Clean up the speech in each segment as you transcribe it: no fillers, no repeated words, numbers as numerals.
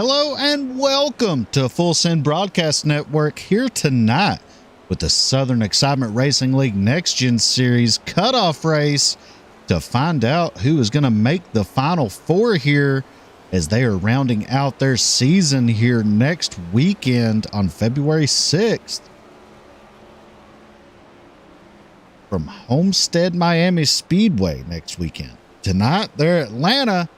Hello and welcome to Full Send Broadcast Network here tonight with the Southern Excitement Racing League Next Gen Series cutoff race to find out who is going to make the Final Four here as they are rounding out their season here next weekend on February 6th. From Homestead Miami Speedway next weekend. Tonight they're at Atlanta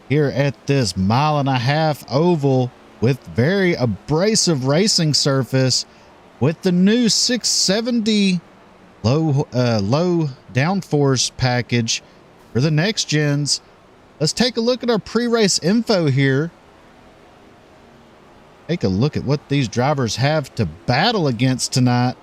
here at this 1.5 mile oval with very abrasive racing surface with the new 670 low downforce package for the next gens. Let's take a look at our pre-race info here. Take a look at what these drivers have to battle against tonight.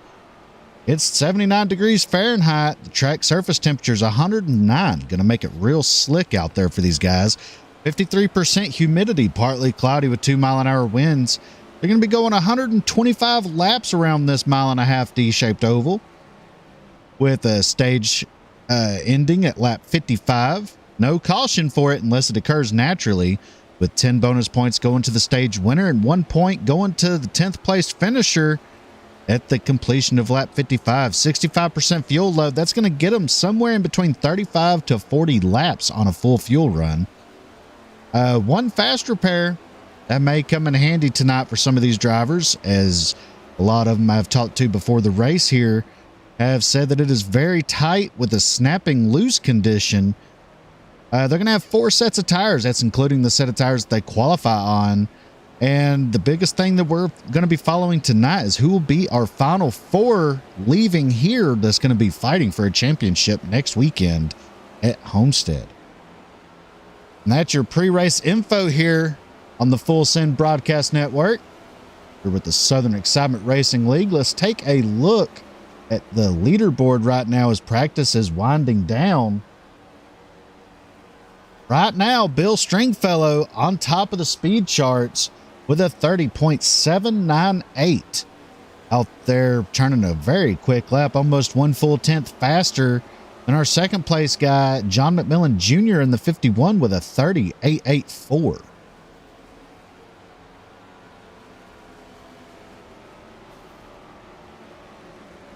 It's 79 degrees Fahrenheit. The track surface temperature is 109. Going to make it real slick out there for these guys. 53% humidity, partly cloudy with 2-mile-an-hour winds. They're going to be going 125 laps around this 1.5 mile D-shaped oval with a stage ending at lap 55. No caution for it unless it occurs naturally, with 10 bonus points going to the stage winner and 1 point going to the 10th place finisher at the completion of lap 55. 65% fuel load. That's going to get them somewhere in between 35 to 40 laps on a full fuel run. One fast repair that may come in handy tonight for some of these drivers, as a lot of them I've talked to before the race here have said that it is very tight with a snapping loose condition. They're going to have 4 sets of tires. That's including the set of tires that they qualify on. And the biggest thing that we're going to be following tonight is who will be our Final Four leaving here that's going to be fighting for a championship next weekend at Homestead. And that's your pre-race info here on the Full Send Broadcast Network. We're with the Southern Excitement Racing League. Let's take a look at the leaderboard right now as practice is winding down. Right now, Bill Stringfellow on top of the speed charts with a 30.798. Out there turning a very quick lap, almost 1 full tenth faster than our second place guy, John McMillan Jr. in the 51 with a 30.884.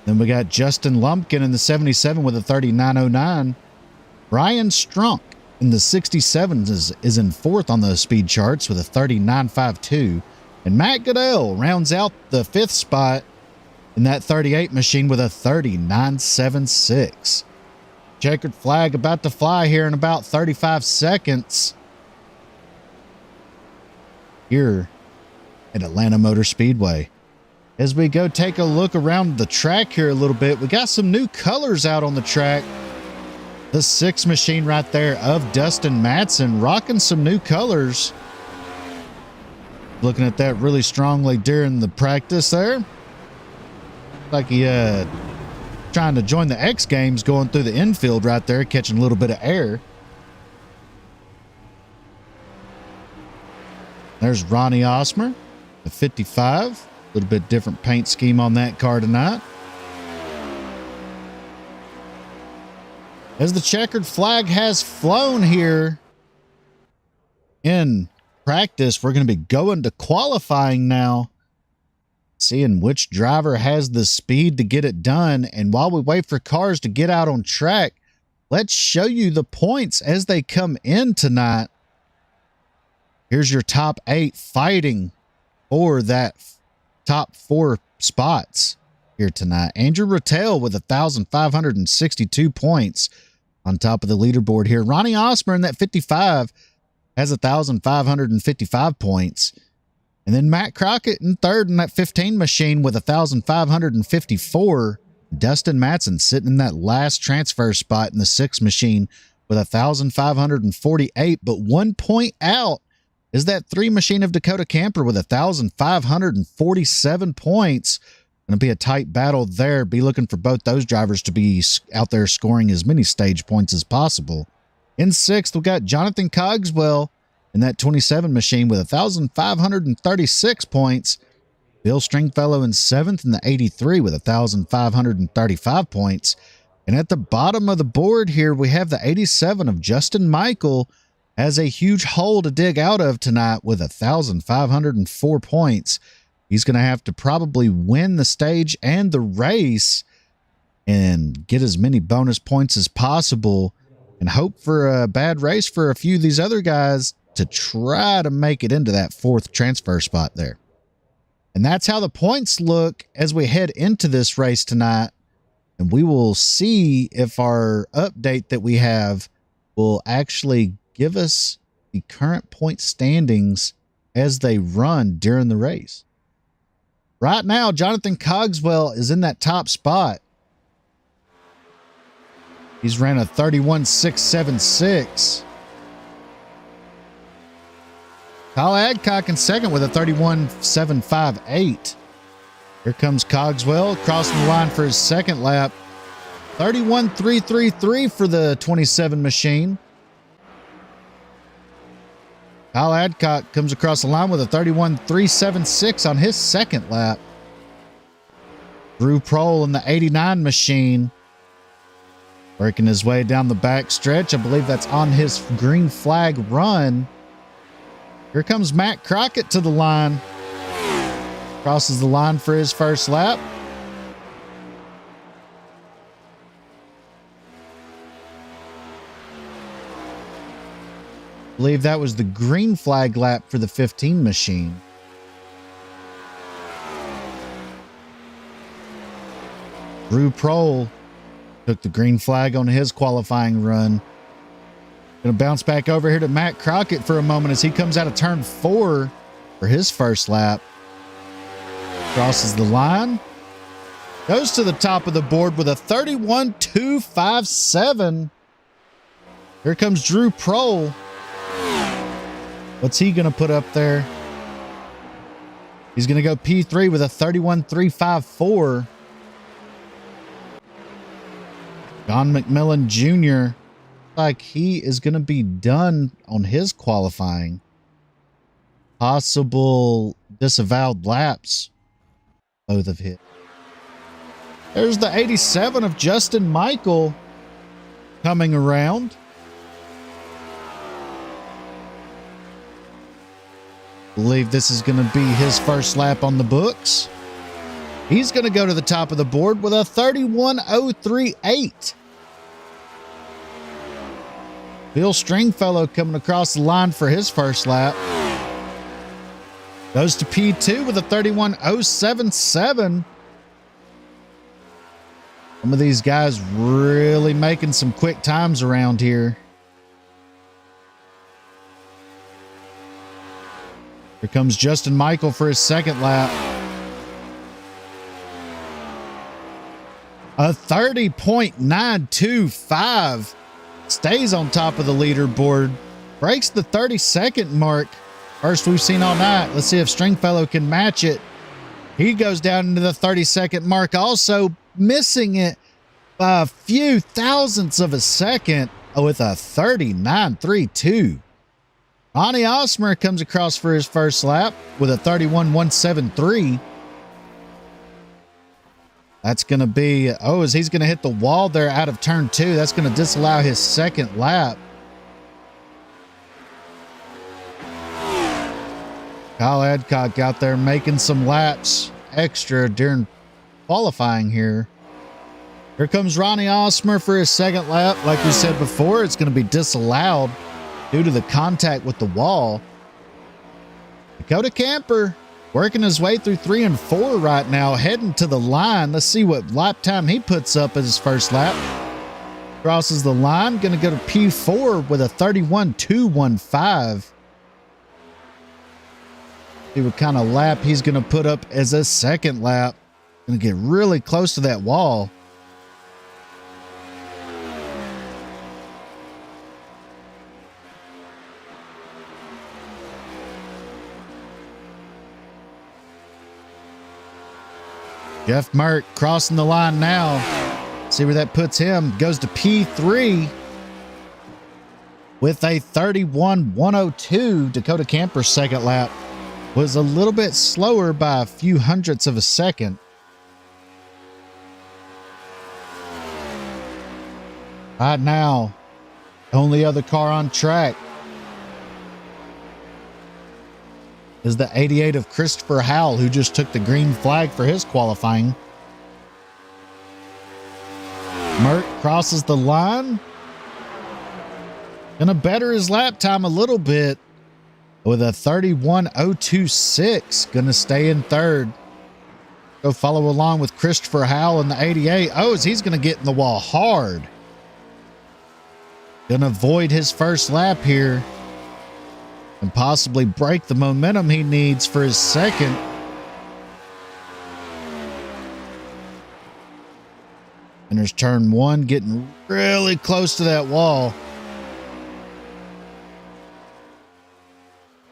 Then we got Justin Lumpkin in the 77 with a 39.09. Brian Strunk in the 67 is in 4th on the speed charts with a 30.952. And Matt Goodell rounds out the 5th spot in that 38 machine with a 30.976. Checkered flag about to fly here in about 35 seconds here at Atlanta Motor Speedway. As we go take a look around the track here a little bit, we got some new colors out on the track. The 6 machine right there of Dustin Matson rocking some new colors. Looking at that really strongly during the practice there. Like he trying to join the X Games, going through the infield right there, catching a little bit of air. There's Ronnie Osmer, the 55. A little bit different paint scheme on that car tonight. As the checkered flag has flown here in practice, we're going to be going to qualifying now, seeing which driver has the speed to get it done. And while we wait for cars to get out on track, let's show you the points as they come in tonight. Here's your top 8 fighting for that top 4 spots here tonight. Andrew Rattel with 1,562 points on top of the leaderboard here. Ronnie Osmer in that 55 has 1,555 points. And then Matt Crockett in 3rd in that 15 machine with 1,554. Dustin Matson sitting in that last transfer spot in the 6 machine with 1,548. But 1 point out is that 3 machine of Dakota Camper with 1,547 points. Going to be a tight battle there. Be looking for both those drivers to be out there scoring as many stage points as possible. In 6th, we got Jonathan Cogswell in that 27 machine with 1,536 points. Bill Stringfellow in 7th in the 83 with 1,535 points. And at the bottom of the board here, we have the 87 of Justin Michael has a huge hole to dig out of tonight with 1,504 points. He's going to have to probably win the stage and the race and get as many bonus points as possible and hope for a bad race for a few of these other guys to try to make it into that fourth transfer spot there. And that's how the points look as we head into this race tonight. And we will see if our update that we have will actually give us the current point standings as they run during the race. Right now, Jonathan Cogswell is in that top spot. He's ran a 31.676. Kyle Adcock in second with a 31.758. Here comes Cogswell crossing the line for his second lap. 31.333 for the 27 machine. Kyle Adcock comes across the line with a 31.376 on his second lap. Drew Prohl in the 89 machine, working his way down the back stretch. I believe that's on his green flag run. Here comes Matt Crockett to the line. Crosses the line for his first lap. I believe that was the green flag lap for the 15 machine. Drew Prohl took the green flag on his qualifying run. Going to bounce back over here to Matt Crockett for a moment as he comes out of turn 4 for his first lap. Crosses the line. Goes to the top of the board with a 31.257. Here comes Drew Prohl. What's he going to put up there? He's going to go P3 with a 31.354. John McMillan Jr. like he is going to be done on his qualifying. Possible disavowed laps. Both of hit. There's the 87 of Justin Michael coming around. Believe this is going to be his first lap on the books. He's going to go to the top of the board with a 31.038. Bill Stringfellow coming across the line for his first lap. Goes to P2 with a 31.077. Some of these guys really making some quick times around here. Here comes Justin Michael for his second lap. A 30.925. Stays on top of the leaderboard. Breaks the 30-second mark. First we've seen all night. Let's see if Stringfellow can match it. He goes down into the 30-second mark, also missing it by a few thousandths of a second with a 39.32. Ronnie Osmer comes across for his first lap with a 31.173. That's going to be, as he's going to hit the wall there out of turn 2. That's going to disallow his second lap. Kyle Adcock out there making some laps extra during qualifying here. Here comes Ronnie Osmer for his second lap. Like we said before, it's going to be disallowed due to the contact with the wall. Dakota Camper working his way through 3 and 4 right now, heading to the line. Let's see what lap time he puts up at his first lap. Crosses the line, going to go to P4 with a 31.215. See what kind of lap he's going to put up as a second lap. Going to get really close to that wall. Jeff Merck crossing the line now. See where that puts him. Goes to P3 with a 31.102. Dakota Camper's second lap was a little bit slower by a few hundredths of a second. Right now, only other car on track is the 88 of Christopher Howell, who just took the green flag for his qualifying. Mert crosses the line. Gonna better his lap time a little bit with a 31.026. Gonna stay in third. Go follow along with Christopher Howell in the 88. Oh, he's gonna get in the wall hard. Gonna avoid his first lap here and possibly break the momentum he needs for his second. And there's turn one, getting really close to that wall.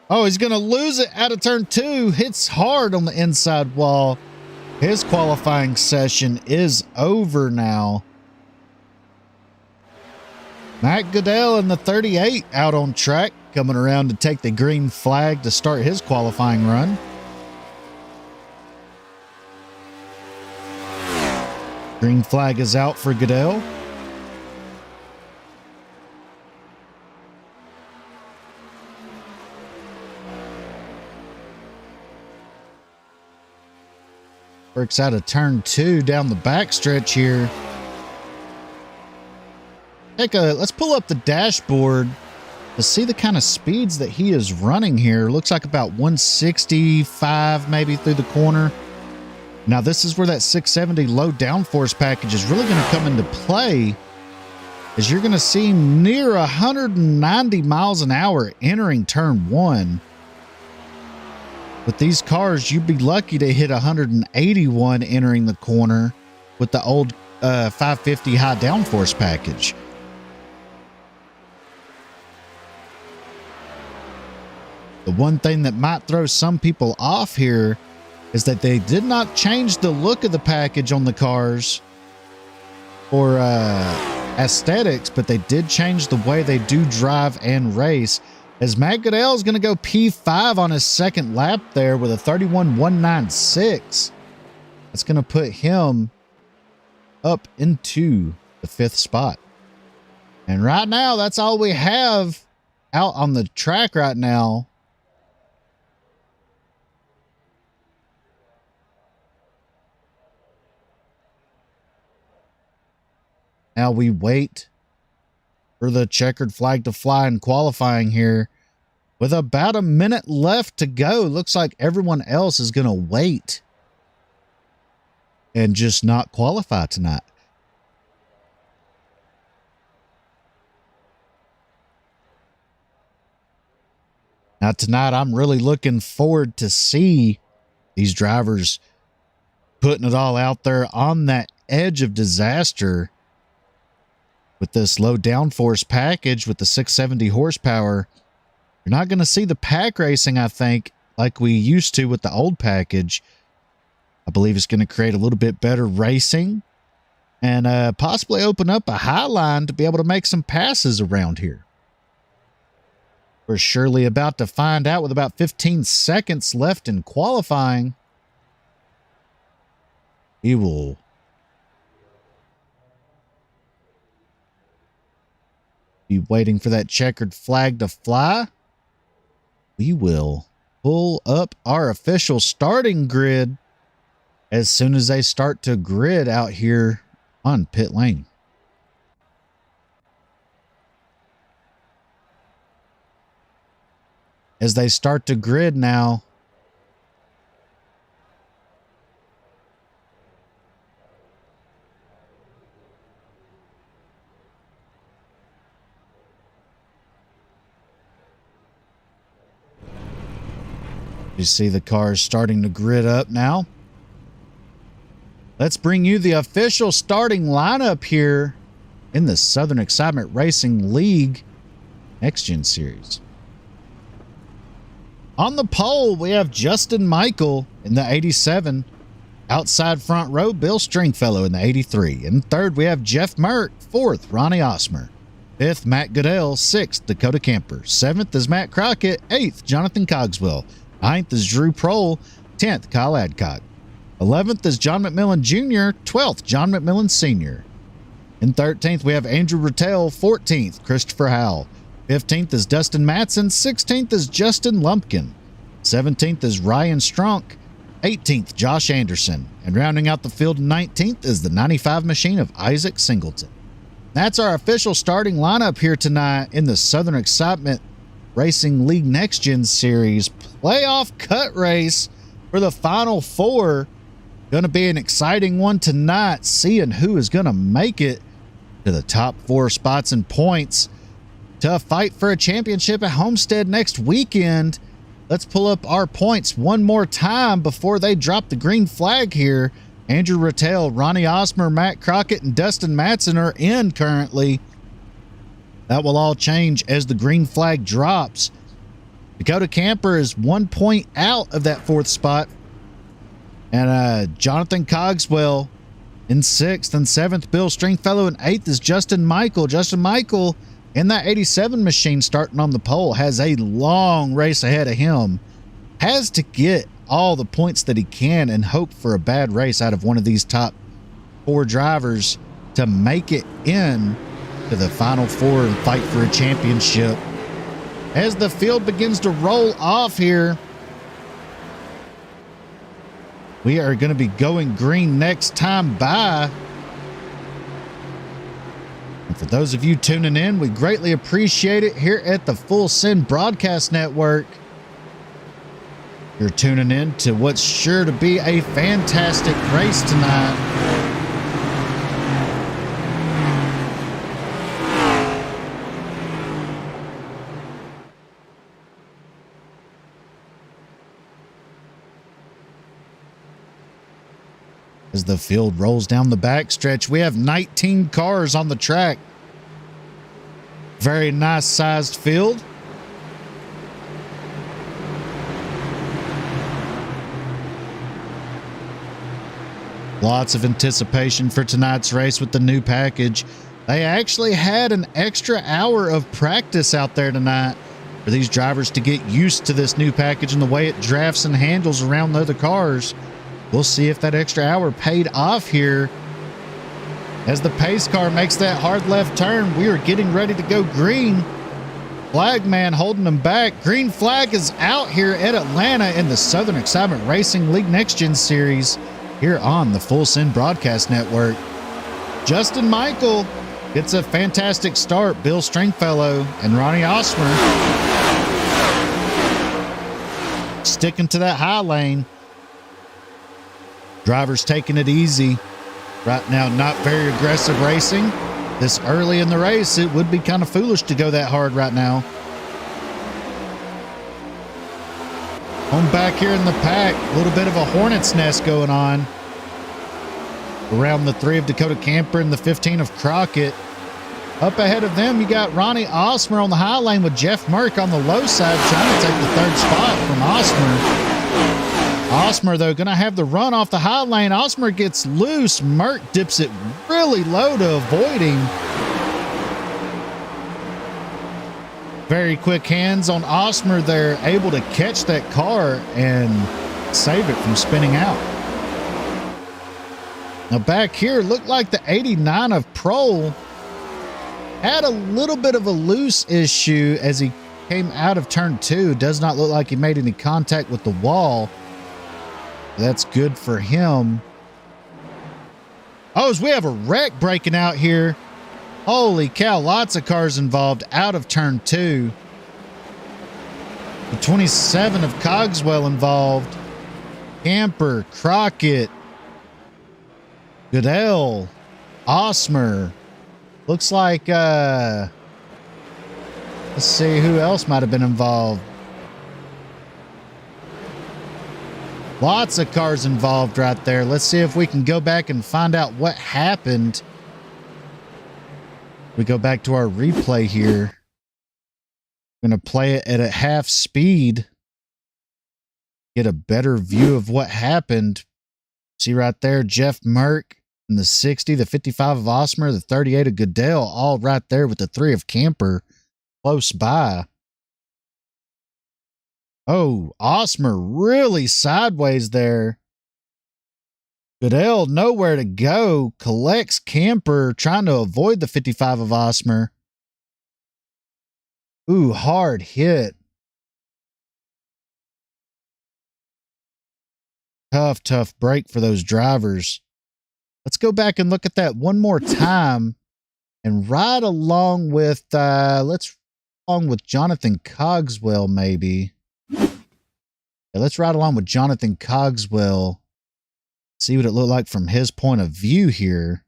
Oh, he's going to lose it out of turn two. Hits hard on the inside wall. His qualifying session is over now. Matt Goodell in the 38 out on track, coming around to take the green flag to start his qualifying run. Green flag is out for Goodell. Works out of turn two down the backstretch here. Let's pull up the dashboard to see the kind of speeds that he is running here. Looks like about 165 maybe through the corner. Now this is where that 670 low downforce package is really going to come into play, as you're going to see near 190 miles an hour entering turn one. With these cars, you'd be lucky to hit 181 entering the corner with the old 550 high downforce package. The one thing that might throw some people off here is that they did not change the look of the package on the cars for aesthetics, but they did change the way they do drive and race, as Matt Goodell is going to go P5 on his second lap there with a 31.196. That's going to put him up into the fifth spot. And right now, that's all we have out on the track right now. Now we wait for the checkered flag to fly in qualifying here. With about a minute left to go, looks like everyone else is going to wait and just not qualify tonight. Now tonight, I'm really looking forward to see these drivers putting it all out there on that edge of disaster. With this low downforce package with the 670 horsepower, you're not going to see the pack racing, I think, like we used to with the old package. I believe it's going to create a little bit better racing and possibly open up a high line to be able to make some passes around here. We're surely about to find out with about 15 seconds left in qualifying. He will be waiting for that checkered flag to fly. We will pull up our official starting grid as soon as they start to grid out here on pit lane. As they start to grid now, you see the cars starting to grid up now. Let's bring you the official starting lineup here in the Southern Excitement Racing League Next Gen Series. On the pole, we have Justin Michael in the 87. Outside front row, Bill Stringfellow in the 83. In third, we have Jeff Mert. Fourth, Ronnie Osmer. Fifth, Matt Goodell. Sixth, Dakota Camper. Seventh is Matt Crockett. Eighth, Jonathan Cogswell. Ninth is Drew Prohl. 10th, Kyle Adcock. 11th is John McMillan Jr. 12th, John McMillan Sr. In 13th, we have Andrew Rattell. 14th, Christopher Howell. 15th is Dustin Matson. 16th is Justin Lumpkin. 17th is Ryan Strunk. 18th, Josh Anderson. And rounding out the field 19th is the 95 machine of Isaac Singleton. That's our official starting lineup here tonight in the Southern Excitement Racing League Next Gen Series playoff cut race for the Final Four. Going to be an exciting one tonight, seeing who is going to make it to the top 4 spots and points to fight for a championship at Homestead next weekend. Let's pull up our points one more time before they drop the green flag here. Andrew Rattel, Ronnie Osmer, Matt Crockett, and Dustin Matson are in currently. That will all change as the green flag drops. Dakota Camper is 1 point out of that 4th spot. And Jonathan Cogswell in 6th, and 7th, Bill Stringfellow, and 8th is Justin Michael. Justin Michael in that 87 machine starting on the pole has a long race ahead of him. Has to get all the points that he can and hope for a bad race out of one of these top 4 drivers to make it in to the Final Four and fight for a championship. As the field begins to roll off here, we are going to be going green next time by. And for those of you tuning in, we greatly appreciate it here at the Full Send Broadcast Network. You're tuning in to what's sure to be a fantastic race tonight. As the field rolls down the backstretch, we have 19 cars on the track. Very nice sized field. Lots of anticipation for tonight's race with the new package. They actually had an extra hour of practice out there tonight for these drivers to get used to this new package and the way it drafts and handles around the other cars. We'll see if that extra hour paid off here. As the pace car makes that hard left turn, we are getting ready to go green. Flagman holding them back. Green flag is out here at Atlanta in the Southern Excitement Racing League Next Gen Series here on the Full Send Broadcast Network. Justin Michael gets a fantastic start. Bill Stringfellow and Ronnie Osmer sticking to that high lane. Drivers taking it easy. Right now, not very aggressive racing. This early in the race, it would be kind of foolish to go that hard right now. Home back here in the pack, a little bit of a hornet's nest going on. Around the 3 of Dakota Camper and the 15 of Crockett. Up ahead of them, you got Ronnie Osmer on the high lane with Jeff Merck on the low side, trying to take the 3rd spot from Osmer. Osmer, though, going to have the run off the high lane. Osmer gets loose. Merck dips it really low to avoid him. Very quick hands on Osmer there, able to catch that car and save it from spinning out. Now back here, looked like the 89 of Prohl had a little bit of a loose issue as he came out of turn 2. Does not look like he made any contact with the wall. That's good for him. Oh, as we have a wreck breaking out here. Holy cow, lots of cars involved out of turn 2. The 27 of Cogswell involved. Camper, Crockett, Goodell, Osmer. Looks like, let's see who else might have been involved. Lots of cars involved right there. Let's see if we can go back and find out what happened. We go back to our replay here. I'm going to play it at a half speed. Get a better view of what happened. See right there, Jeff Merck in the 60, the 55 of Osmer, the 38 of Goodell, all right there with the 3 of Camper close by. Oh, Osmer really sideways there. Goodell nowhere to go. Collects Camper, trying to avoid the 55 of Osmer. Ooh, hard hit. Tough, tough break for those drivers. Let's go back and look at that one more time and ride along with, along with Jonathan Cogswell, maybe. Yeah, let's ride along with Jonathan Cogswell. See what it looked like from his point of view here.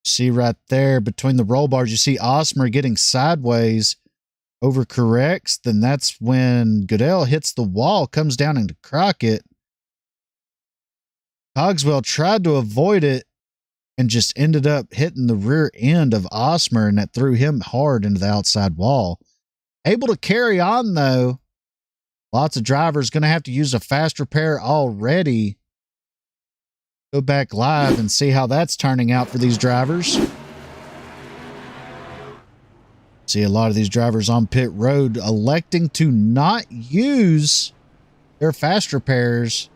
See right there between the roll bars, you see Osmer getting sideways, overcorrects. Then that's when Goodell hits the wall, comes down into Crockett. Cogswell tried to avoid it and just ended up hitting the rear end of Osmer, and that threw him hard into the outside wall. Able to carry on, though. Lots of drivers going to have to use a fast repair already. Go back live and see how that's turning out for these drivers. See a lot of these drivers on pit road electing to not use their fast repairs.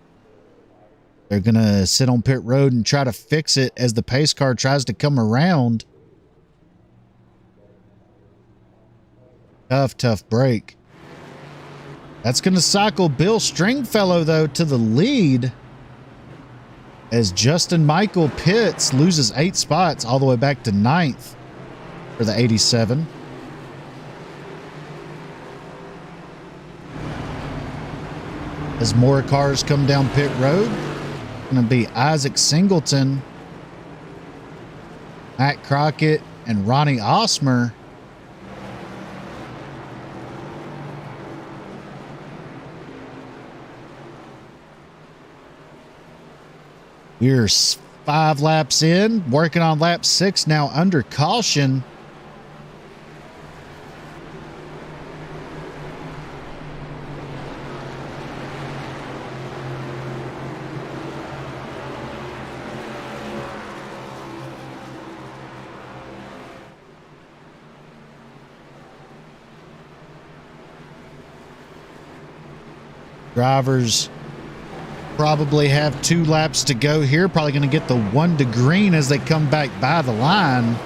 They're going to sit on pit road and try to fix it as the pace car tries to come around. Tough, tough break. That's going to cycle Bill Stringfellow, though, to the lead as Justin Michael Pitts loses 8 spots all the way back to 9th for the 87. As more cars come down pit road, going to be Isaac Singleton, Matt Crockett, and Ronnie Osmer. We're 5 laps in, working on lap 6 now under caution. Drivers probably have 2 laps to go here. Probably going to get the 1 to green as they come back by the line.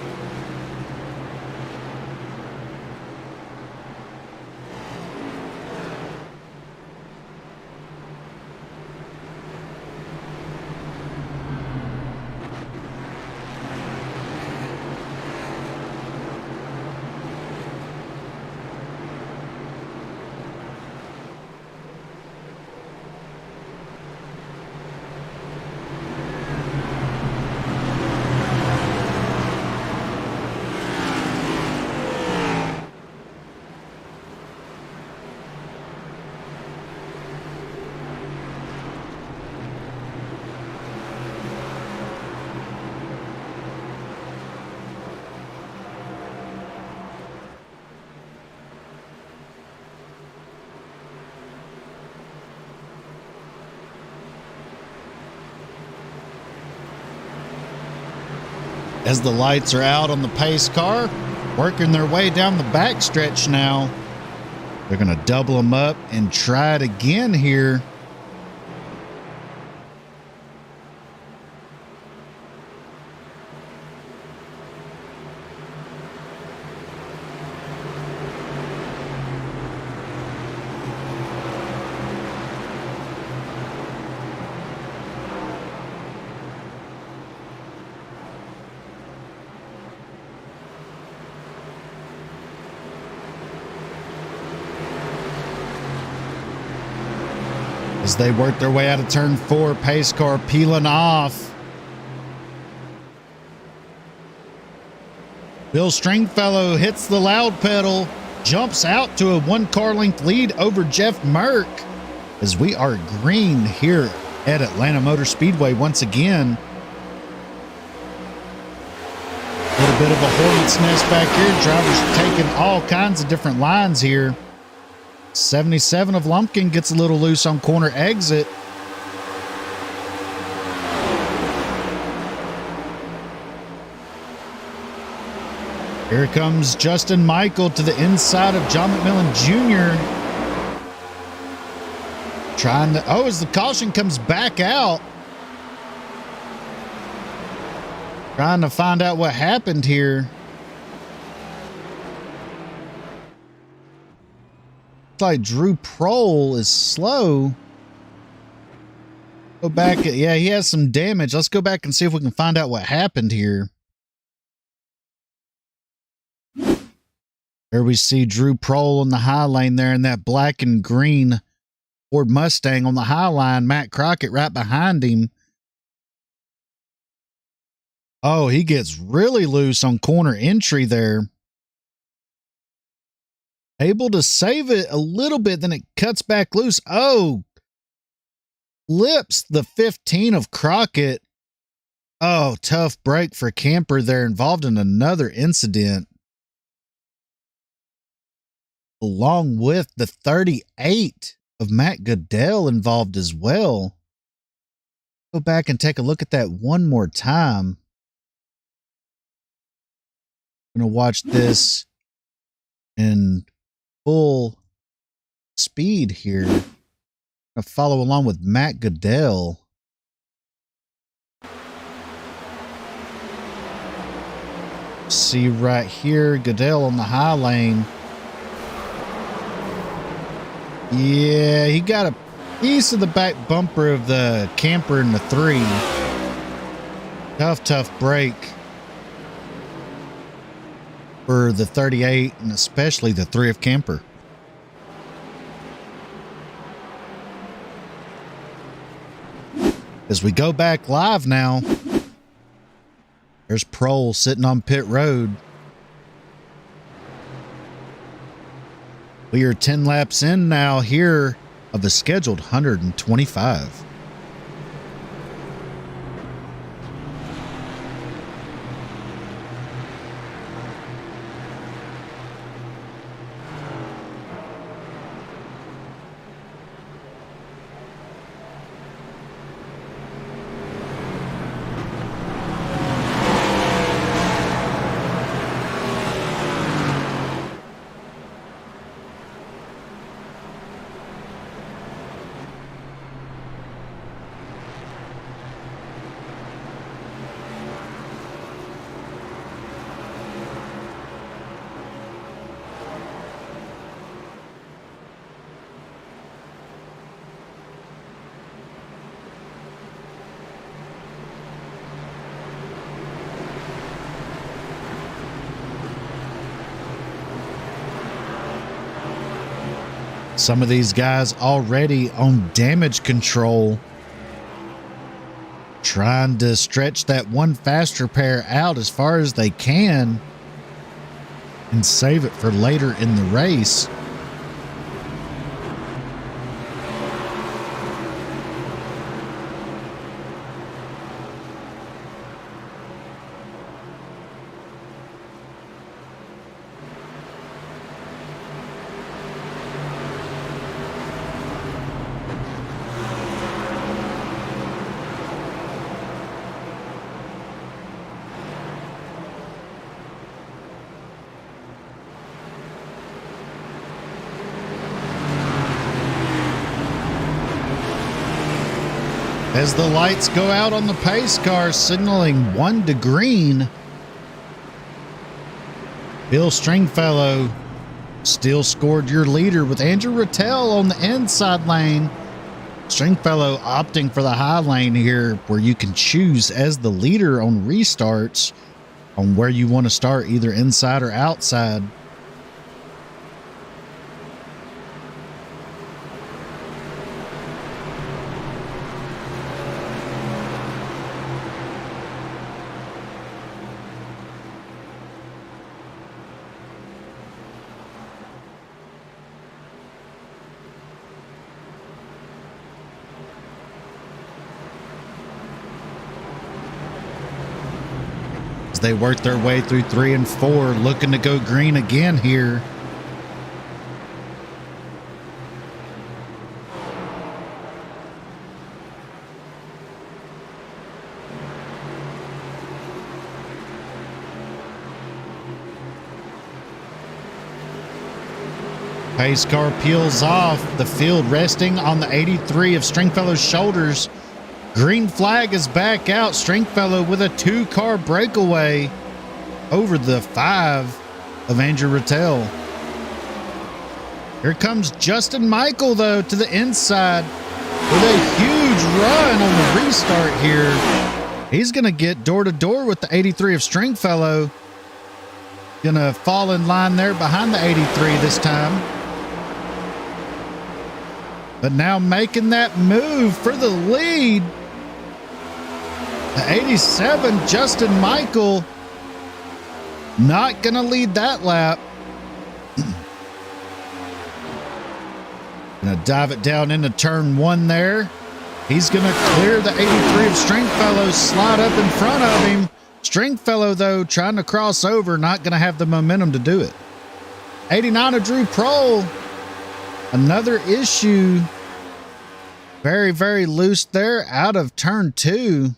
As the lights are out on the pace car, working their way down the backstretch now. They're going to double them up and try it again here. As they work their way out of turn 4, pace car peeling off. Bill Stringfellow hits the loud pedal, jumps out to a 1 car length lead over Jeff Merck as we are green here at Atlanta Motor Speedway once again. A little bit of a hornet's nest back here. Drivers taking all kinds of different lines here. 77 of Lumpkin gets a little loose on corner exit. Here comes Justin Michael to the inside of John McMillan Jr. Trying to, as the caution comes back out. Trying to find out what happened here. Looks like Drew Prohl is slow. Go back. Yeah, he has some damage. Let's go back and see if we can find out what happened here. There we see Drew Prohl on the high lane there in that black and green Ford Mustang on the high line. Matt Crockett right behind him. Oh, he gets really loose on corner entry there. Able to save it a little bit, then it cuts back loose. Oh, flips the 15 of Crockett. Oh, tough break for Camper there, involved in another incident. Along with the 38 of Matt Goodell involved as well. Go back and take a look at that one more time. I'm going to watch this in full speed here. I'm going to follow along with Matt Goodell. See right here, Goodell on the high lane. Yeah, he got a piece of the back bumper of the Camper in the 3. Tough break for the 38 and especially the 3 of Camper. As we go back live now, there's Prohl sitting on pit road. We are 10 laps in now here of the scheduled 125. Some of these guys already on damage control, trying to stretch that one faster pair out as far as they can and save it for later in the race. As the lights go out on the pace car, signaling 1 to green, Bill Stringfellow still scored your leader with Andrew Rattel on the inside lane. Stringfellow opting for the high lane here, where you can choose as the leader on restarts on where you want to start, either inside or outside. They work their way through 3 and 4, looking to go green again here. Pace car peels off, the field resting on the 83 of Stringfellow's shoulders. Green flag is back out. Stringfellow with a 2-car breakaway over the 5 of Andrew Rattel. Here comes Justin Michael, though, to the inside with a huge run on the restart here. He's going to get door-to-door with the 83 of Stringfellow. Going to fall in line there behind the 83 this time. But now making that move for the lead. The 87, Justin Michael, not going to lead that lap. Going to dive it down into turn 1 there. He's going to clear the 83 of Stringfellow, slide up in front of him. Stringfellow, though, trying to cross over, not going to have the momentum to do it. 89 of Drew Prohl, another issue. Very, very loose there out of turn 2.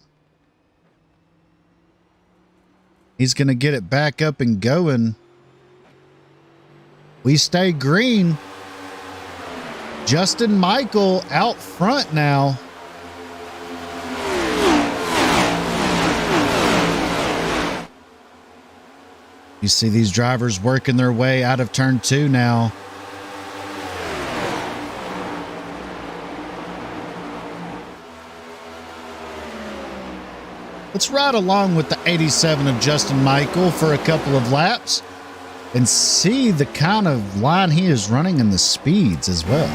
He's going to get it back up and going. We stay green. Justin Michael out front now. You see these drivers working their way out of turn 2 now. Let's ride along with the 87 of Justin Michael for a couple of laps and see the kind of line he is running and the speeds as well.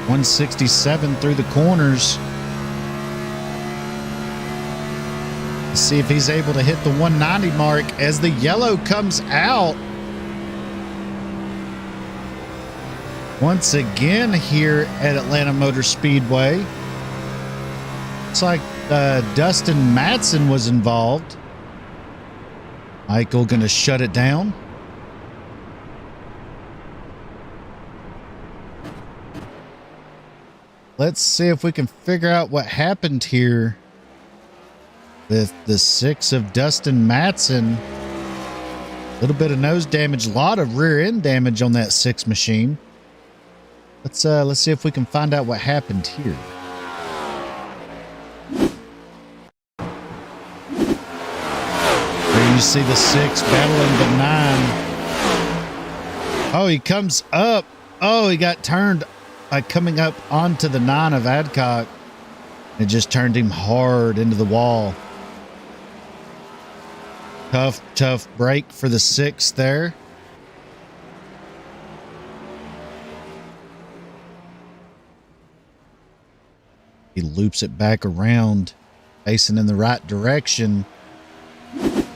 .167 through the corners. Let's see if he's able to hit the 190 mark as the yellow comes out. Once again here at Atlanta Motor Speedway. Looks like Dustin Matson was involved. Michael gonna shut it down. Let's see if we can figure out what happened here with the 6 of Dustin Matson. A little bit of nose damage, a lot of rear end damage on that 6 machine. Let's see if we can find out what happened here. There you see the 6 battling the 9. Oh, he comes up. Oh, he got turned by coming up onto the 9 of Adcock. It just turned him hard into the wall. Tough break for the 6 there. He loops it back around, facing in the right direction.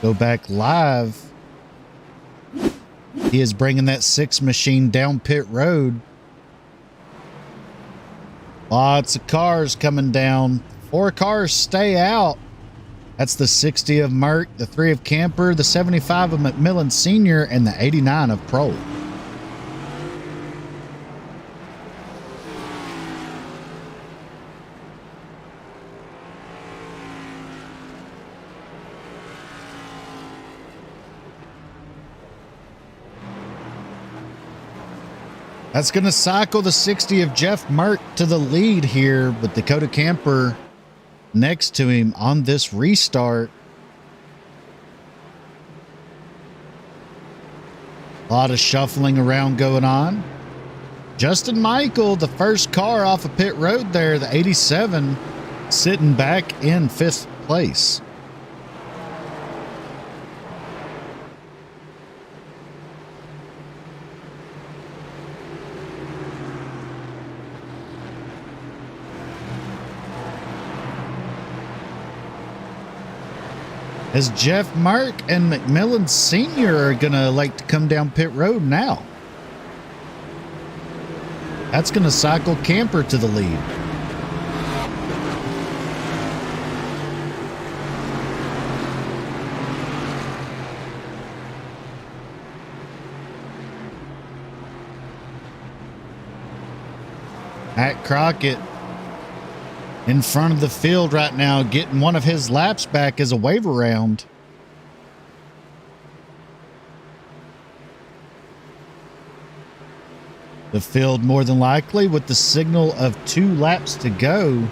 Go back live. He is bringing that 6 machine down pit road. Lots of cars coming down. 4 cars stay out. That's the 60 of Merck, the 3 of Camper, the 75 of McMillan Sr., and the 89 of Prohl. That's going to cycle the 60 of Jeff Merck to the lead here with Dakota Camper next to him on this restart. A lot of shuffling around going on. Justin Michael, the first car off of pit road there, the 87, sitting back in 5th place. As Jeff Merck and McMillan Sr. are going to like to come down pit road now. That's going to cycle Camper to the lead. Matt Crockett in front of the field right now, getting one of his laps back as a wave around. The field more than likely with the signal of 2 laps to go.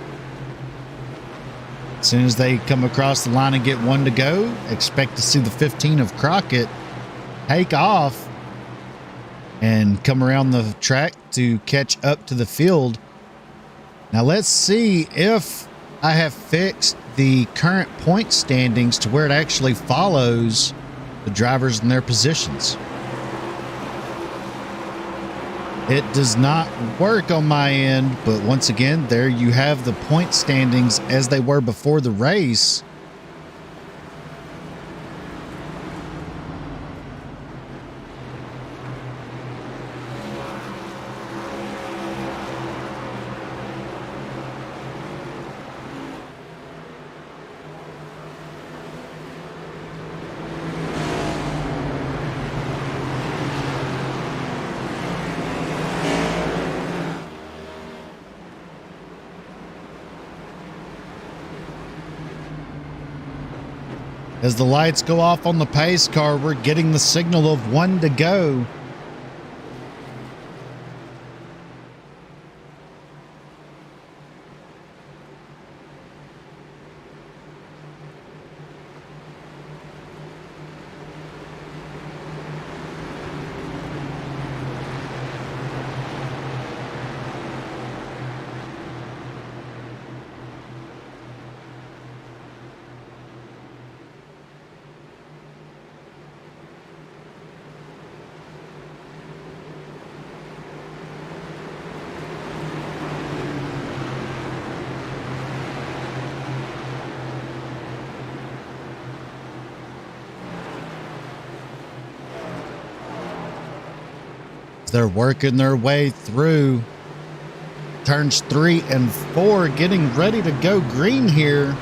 As soon as they come across the line and get one to go, expect to see the 15 of Crockett take off and come around the track to catch up to the field. Now let's see if I have fixed the current point standings to where it actually follows the drivers in their positions. It does not work on my end, but once again, there you have the point standings as they were before the race. As the lights go off on the pace car, we're getting the signal of one to go. They're working their way through turns 3 and 4, getting ready to go green here.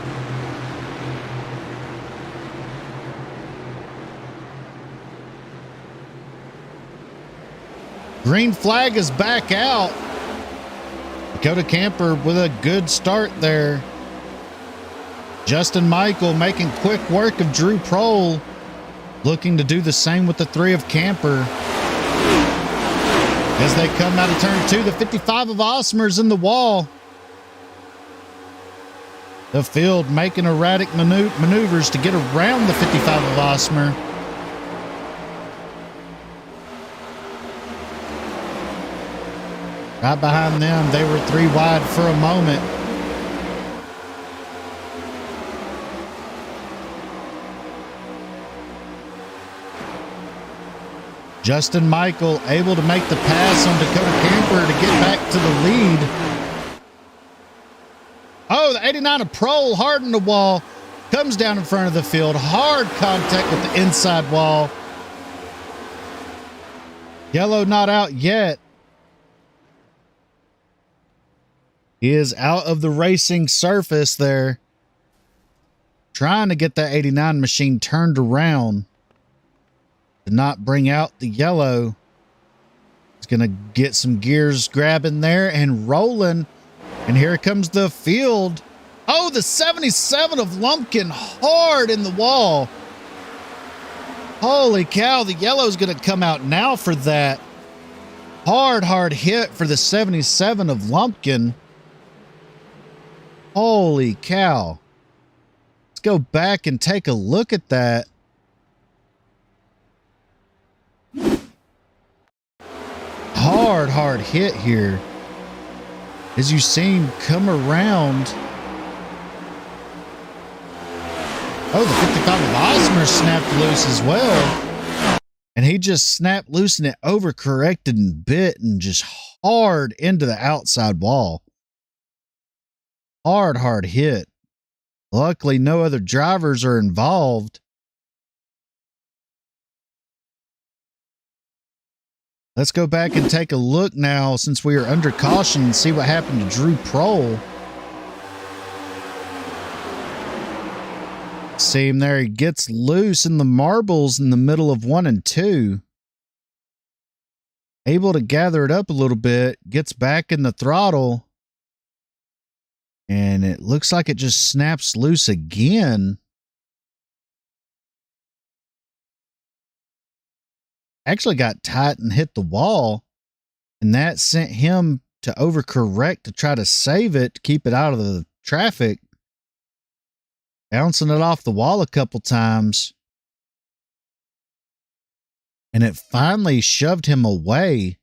Green flag is back out. Dakota Camper with a good start there. Justin Michael making quick work of Drew Prohl, looking to do the same with the 3 of Camper. As they come out of turn 2, the 55 of Osmer's in the wall. The field making erratic maneuvers to get around the 55 of Osmer. Right behind them, they were 3 wide for a moment. Justin Michael able to make the pass on Dakota Camper to get back to the lead. Oh, the 89 of Prohl hard in the wall. Comes down in front of the field. Hard contact with the inside wall. Yellow not out yet. He is out of the racing surface there. Trying to get that 89 machine turned around to not bring out the yellow. He's going to get some gears grabbing there and rolling. And here comes the field. Oh, the 77 of Lumpkin hard in the wall. Holy cow, the yellow's going to come out now for that. Hard hit for the 77 of Lumpkin. Holy cow. Let's go back and take a look at that. Hard hit here. As you see him come around. Oh, the 55 of Osmer snapped loose as well. And he just snapped loose and it overcorrected and bit and just hard into the outside wall. Hard hit. Luckily, no other drivers are involved. Let's go back and take a look now since we are under caution and see what happened to Drew Prohl. See him there. He gets loose in the marbles in the middle of 1 and 2. Able to gather it up a little bit. Gets back in the throttle. And it looks like it just snaps loose again. Actually got tight and hit the wall. And that sent him to overcorrect to try to save it, to keep it out of the traffic. bouncing it off the wall a couple times. And it finally shoved him away.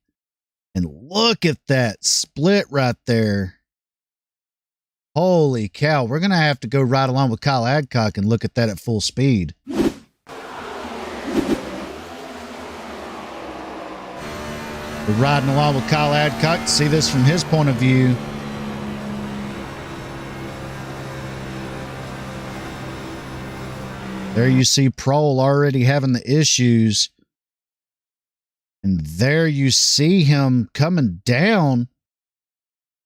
And look at that split right there. Holy cow. We're going to have to go right along with Kyle Adcock and look at that at full speed. We're riding along with Kyle Adcock to see this from his point of view. There you see Prohl already having the issues. And there you see him coming down.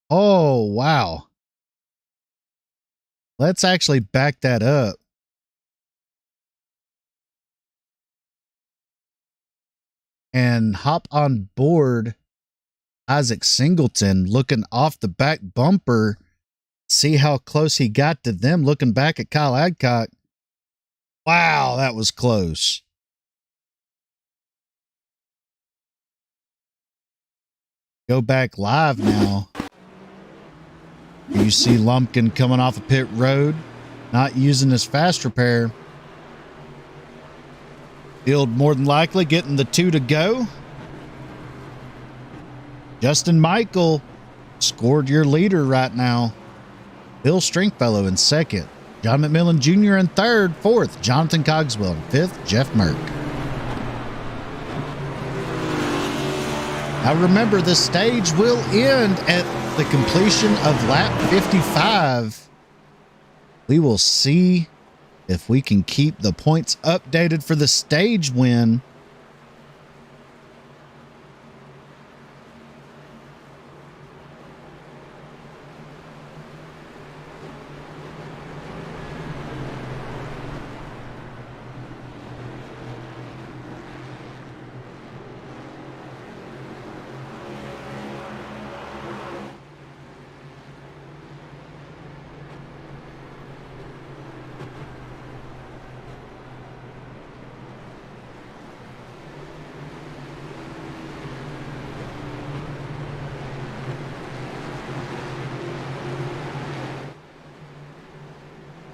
Oh, wow. Let's actually back that up. And hop on board Isaac Singleton looking off the back bumper. See how close he got to them looking back at Kyle Adcock. Wow, that was close. Go back live now. You see Lumpkin coming off a pit road, not using his fast repair. Field more than likely getting the 2 to go. Justin Michael scored your leader right now. Bill Stringfellow in second. John McMillan Jr. in third. Fourth, Jonathan Cogswell. And fifth, Jeff Merck. Now remember, the stage will end at the completion of lap 55. We will see if we can keep the points updated for the stage win.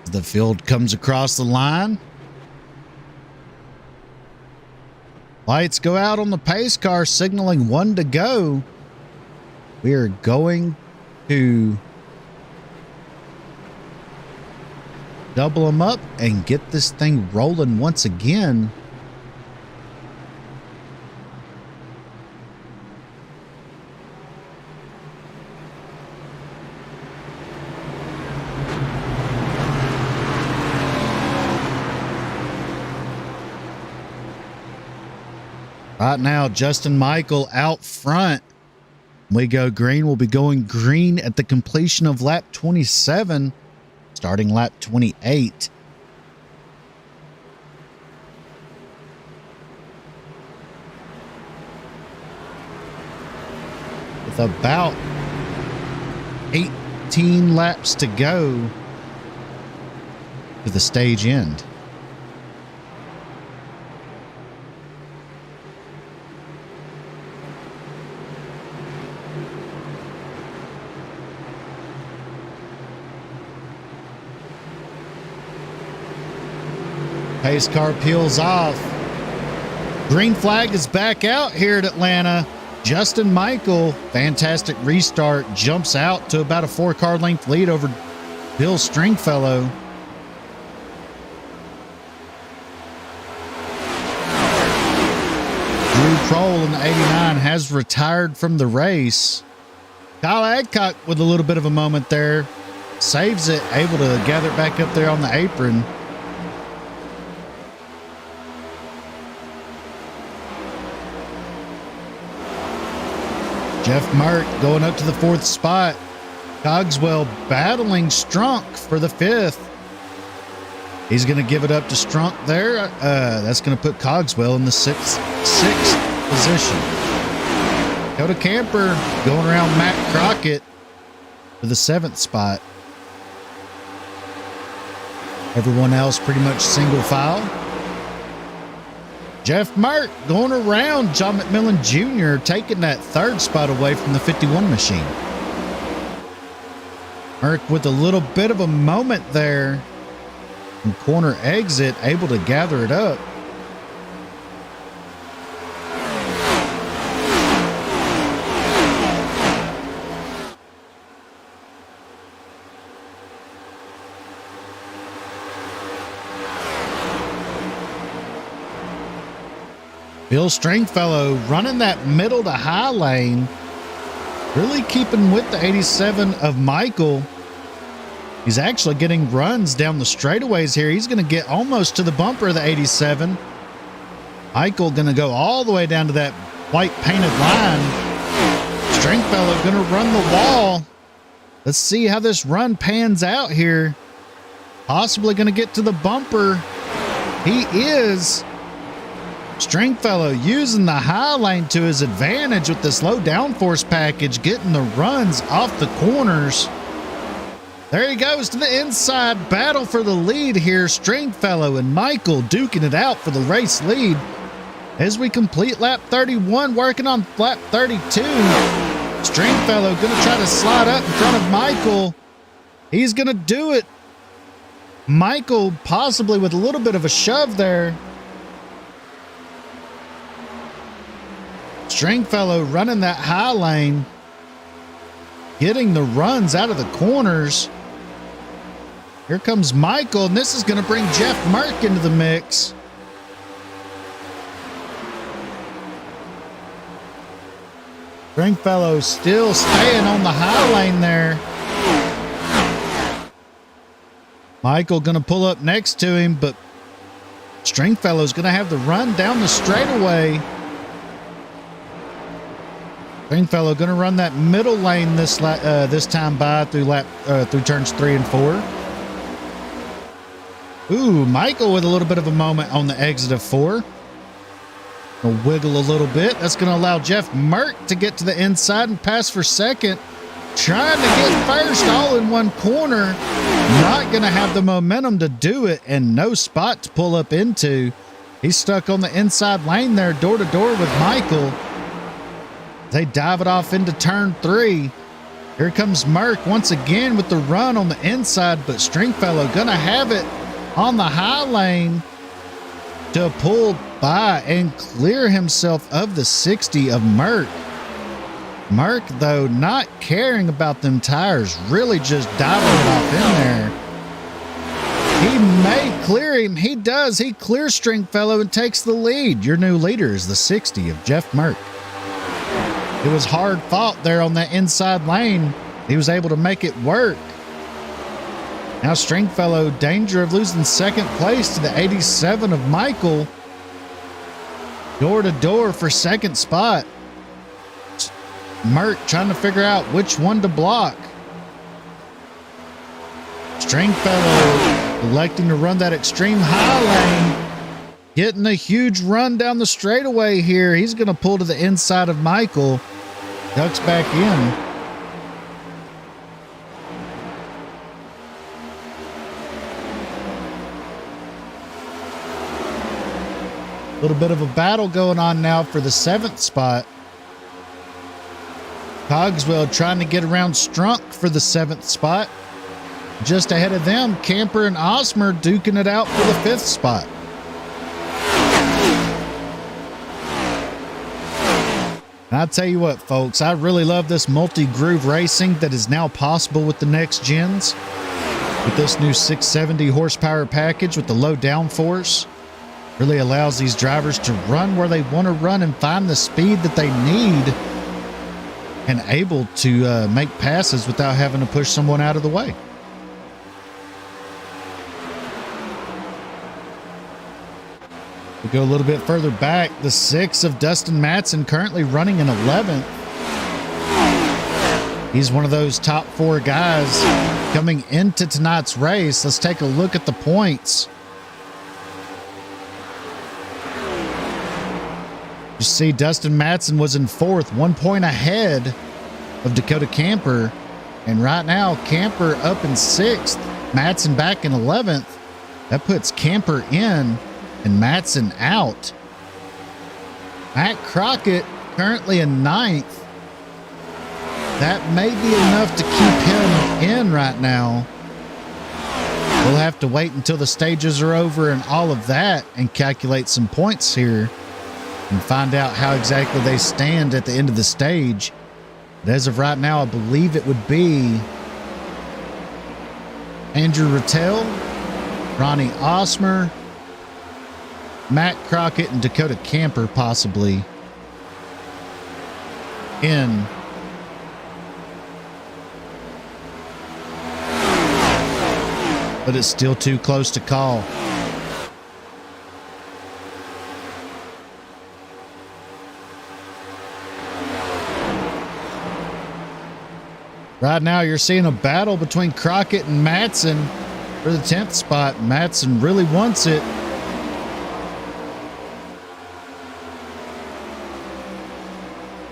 The field comes across the line. Lights go out on the pace car, signaling 1 to go. We are going to double them up and get this thing rolling once again. Right now, Justin Michael out front. We go green. We'll be going green at the completion of lap 27, starting lap 28. With about 18 laps to go to the stage end. Pace car peels off. Green flag is back out here at Atlanta. Justin Michael, fantastic restart, jumps out to about a 4-car length lead over Bill Stringfellow. Drew Prohl in the 89 has retired from the race. Kyle Adcock with a little bit of a moment there. Saves it, able to gather it back up there on the apron. Jeff Merck going up to the 4th spot. Cogswell battling Strunk for the 5th. He's going to give it up to Strunk there. That's going to put Cogswell in the sixth position. Dakota Camper going around Matt Crockett for the 7th spot. Everyone else pretty much single file. Jeff Merck going around John McMillan Jr., taking that 3rd spot away from the 51 machine. Merck with a little bit of a moment there. And corner exit, able to gather it up. Bill Stringfellow running that middle to high lane, really keeping with the 87 of Michael. He's actually getting runs down the straightaways here. He's going to get almost to the bumper of the 87. Michael going to go all the way down to that white painted line. Stringfellow going to run the wall. Let's see how this run pans out here. Possibly going to get to the bumper. He is. Stringfellow using the high lane to his advantage with this low downforce package, getting the runs off the corners. There he goes to the inside. Battle for the lead here. Stringfellow and Michael duking it out for the race lead as we complete lap 31, working on lap 32. Stringfellow going to try to slide up in front of Michael. He's going to do it. Michael possibly with a little bit of a shove there. Stringfellow running that high lane, getting the runs out of the corners. Here comes Michael, and this is going to bring Jeff Merck into the mix. Stringfellow still staying on the high lane there. Michael going to pull up next to him, but Stringfellow's going to have the run down the straightaway. Stringfellow going to run that middle lane this time by through turns 3 and 4. Ooh, Michael with a little bit of a moment on the exit of 4. Gonna wiggle a little bit. That's going to allow Jeff Merck to get to the inside and pass for second. Trying to get first all in one corner. Not going to have the momentum to do it and no spot to pull up into. He's stuck on the inside lane there, door to door with Michael. They dive it off into turn 3. Here comes Merck once again with the run on the inside, but Stringfellow going to have it on the high lane to pull by and clear himself of the 60 of Merck. Merck, though, not caring about them tires, really just diving it off in there. He may clear him. He does. He clears Stringfellow and takes the lead. Your new leader is the 60 of Jeff Merck. It was hard fought there on that inside lane. He was able to make it work. Now Stringfellow, danger of losing second place to the 87 of Michael. Door to door for second spot. Merck trying to figure out which one to block. Stringfellow electing to run that extreme high lane. Getting a huge run down the straightaway here. He's going to pull to the inside of Michael. Ducks back in. A little bit of a battle going on now for the 7th spot. Cogswell trying to get around Strunk for the 7th spot. Just ahead of them, Camper and Osmer duking it out for the 5th spot. And I'll tell you what, folks, I really love this multi-groove racing that is now possible with the next gens. With this new 670 horsepower package with the low downforce. Really allows these drivers to run where they want to run and find the speed that they need and able to make passes without having to push someone out of the way. We go a little bit further back. The 6 of Dustin Matson currently running in 11th. He's one of those top 4 guys coming into tonight's race. Let's take a look at the points. You see Dustin Matson was in 4th, 1 point ahead of Dakota Camper. And right now, Camper up in 6th, Matson back in 11th. That puts Camper in and Matson out. Matt Crockett currently in 9th. That may be enough to keep him in right now. We'll have to wait until the stages are over and all of that and calculate some points here and find out how exactly they stand at the end of the stage. But as of right now, I believe it would be Andrew Rattel, Ronnie Osmer, Matt Crockett, and Dakota Camper possibly in. But it's still too close to call. Right now, you're seeing a battle between Crockett and Matson for the 10th spot. Matson really wants it.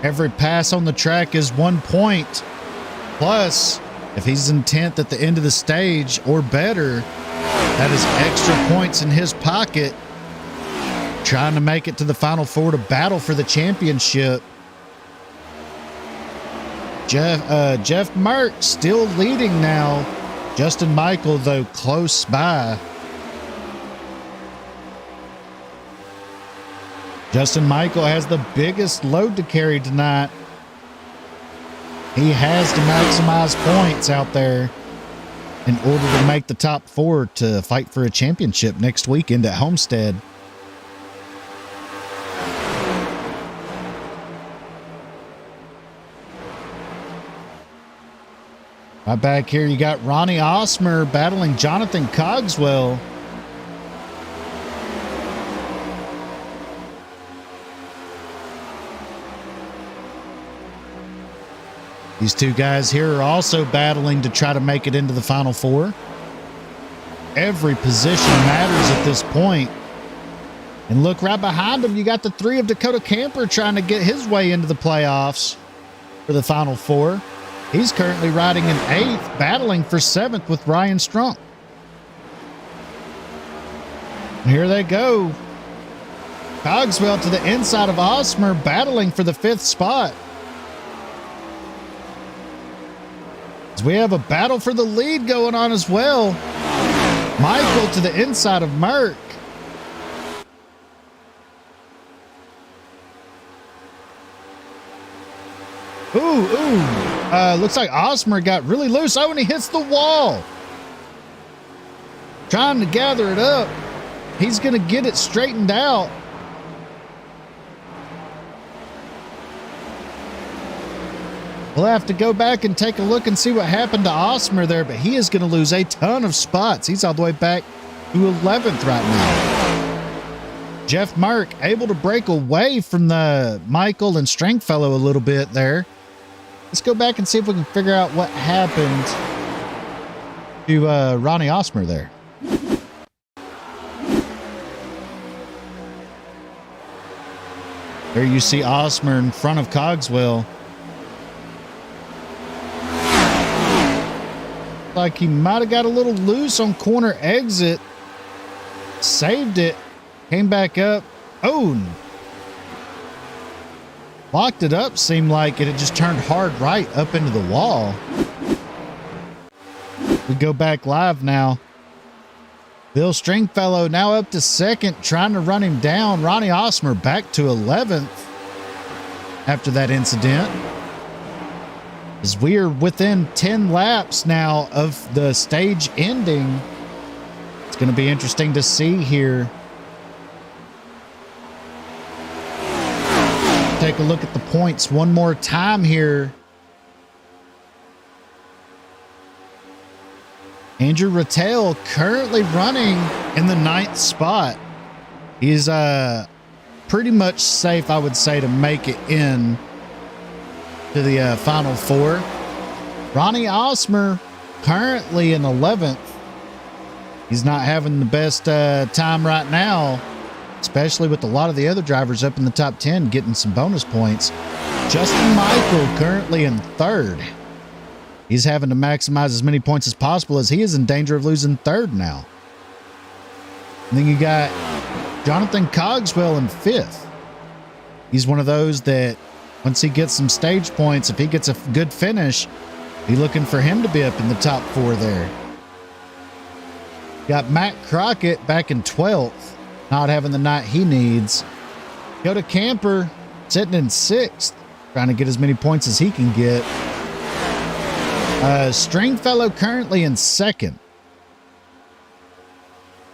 Every pass on the track is 1 point. Plus, if he's in 10th at the end of the stage or better, that is extra points in his pocket. Trying to make it to the Final Four to battle for the championship. Jeff Merck still leading now. Justin Michael, though, close by. Justin Michael has the biggest load to carry tonight. He has to maximize points out there in order to make the top 4 to fight for a championship next weekend at Homestead. Right back here, you got Ronnie Osmer battling Jonathan Cogswell. These two guys here are also battling to try to make it into the Final Four. Every position matters at this point. And look right behind them, you got the 3 of Dakota Camper trying to get his way into the playoffs for the Final Four. He's currently riding in 8th, battling for 7th with Ryan Strunk. And here they go. Cogswell to the inside of Osmer, battling for the 5th spot. As we have a battle for the lead going on as well. Michael to the inside of Merck. Looks like Osmer got really loose. Oh, and he hits the wall. Trying to gather it up. He's going to get it straightened out. We'll have to go back and take a look and see what happened to Osmer there, but he is going to lose a ton of spots. He's all the way back to 11th right now. Jeff Merck able to break away from the Michael and Stringfellow a little bit there. Let's go back and see if we can figure out what happened to Ronnie Osmer there. There you see Osmer in front of Cogswell. Like he might have got a little loose on corner exit. Saved it. Came back up. Oh! Locked it up, seemed like it had just turned hard right up into the wall. We go back live now. Bill Stringfellow now up to 2nd, trying to run him down. Ronnie Osmer back to 11th after that incident. As we are within 10 laps now of the stage ending, it's going to be interesting to see here. Take a look at the points one more time here. Andrew Rattel currently running in the 9th spot. He's pretty much safe, I would say, to make it in to the Final Four. Ronnie Osmer currently in 11th. He's not having the best time right now, especially with a lot of the other drivers up in the top 10 getting some bonus points. Justin Michael currently in 3rd. He's having to maximize as many points as possible as he is in danger of losing 3rd now. And then you got Jonathan Cogswell in 5th. He's one of those that once he gets some stage points, if he gets a good finish, be looking for him to be up in the top 4 there. Got Matt Crockett back in 12th, not having the night he needs. Dakota Camper sitting in 6th, trying to get as many points as he can get. Stringfellow currently in 2nd.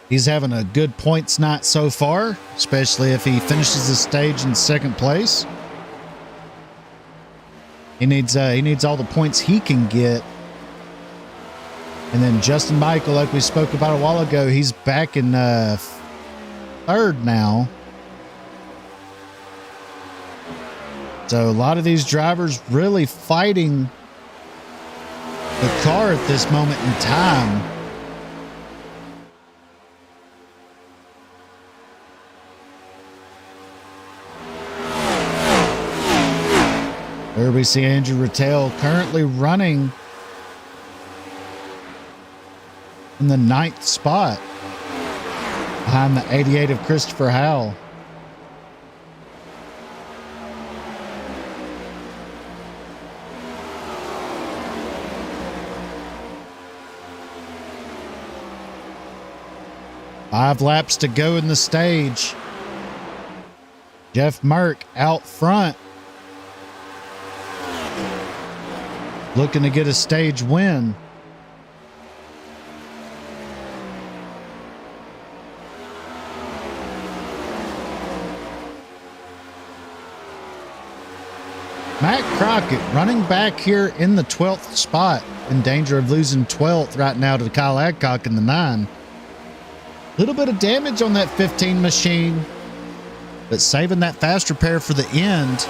He's having a good points night so far, especially if he finishes the stage in 2nd place. He needs all the points he can get. And then Justin Michael, like we spoke about a while ago, he's back in 3rd now. So a lot of these drivers really fighting the car at this moment in time. There we see Andrew Rattel currently running in the 9th spot behind the 88 of Christopher Howell. Five laps to go in the stage. Jeff Merck out front, looking to get a stage win. Matt Crockett running back here in the 12th spot, in danger of losing 12th right now to Kyle Adcock in the 9. Little bit of damage on that 15 machine, but saving that fast repair for the end,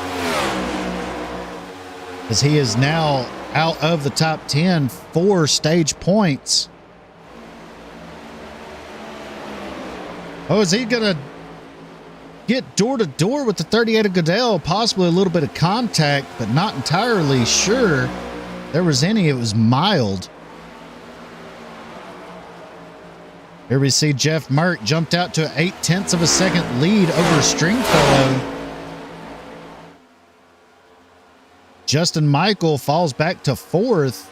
as he is now out of the top 10 for stage points. Oh, is he going to get door to door with the 38 of Goodell? Possibly a little bit of contact, but not entirely sure there was any. It was mild. Here we see Jeff Merck jumped out to 0.8 of a second lead over Stringfellow. Justin Michael falls back to 4th.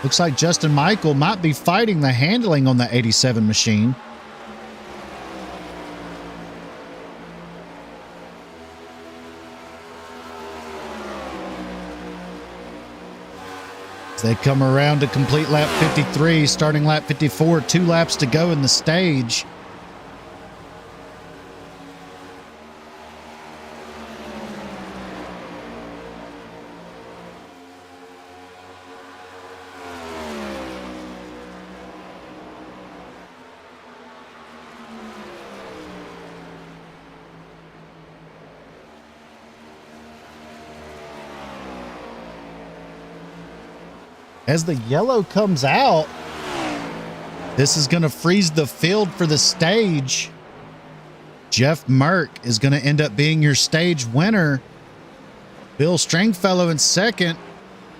Looks like Justin Michael might be fighting the handling on the 87 machine. They come around to complete lap 53, starting lap 54, 2 laps to go in the stage. As the yellow comes out, this is going to freeze the field for the stage. Jeff Merck is going to end up being your stage winner. Bill Stringfellow in 2nd.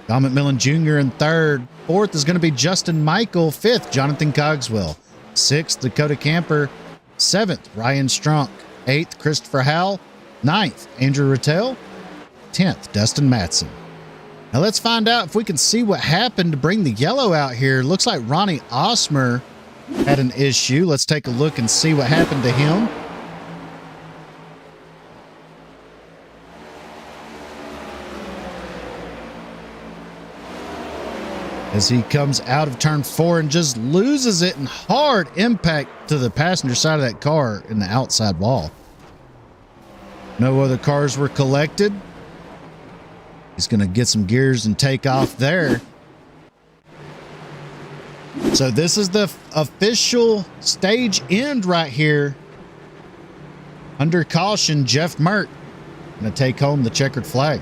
Don McMillan Jr. in 3rd. 4th is going to be Justin Michael. 5th, Jonathan Cogswell. 6th, Dakota Camper. 7th, Ryan Strunk. 8th, Christopher Howell. 9th, Andrew Rattel. 10th, Dustin Matson. Now let's find out if we can see what happened to bring the yellow out here. Looks like Ronnie Osmer had an issue. Let's take a look and see what happened to him. As he comes out of turn 4 and just loses it in hard impact to the passenger side of that car in the outside wall. No other cars were collected. He's going to get some gears and take off there. So this is the official stage end right here. Under caution, Jeff Merck going to take home the checkered flag.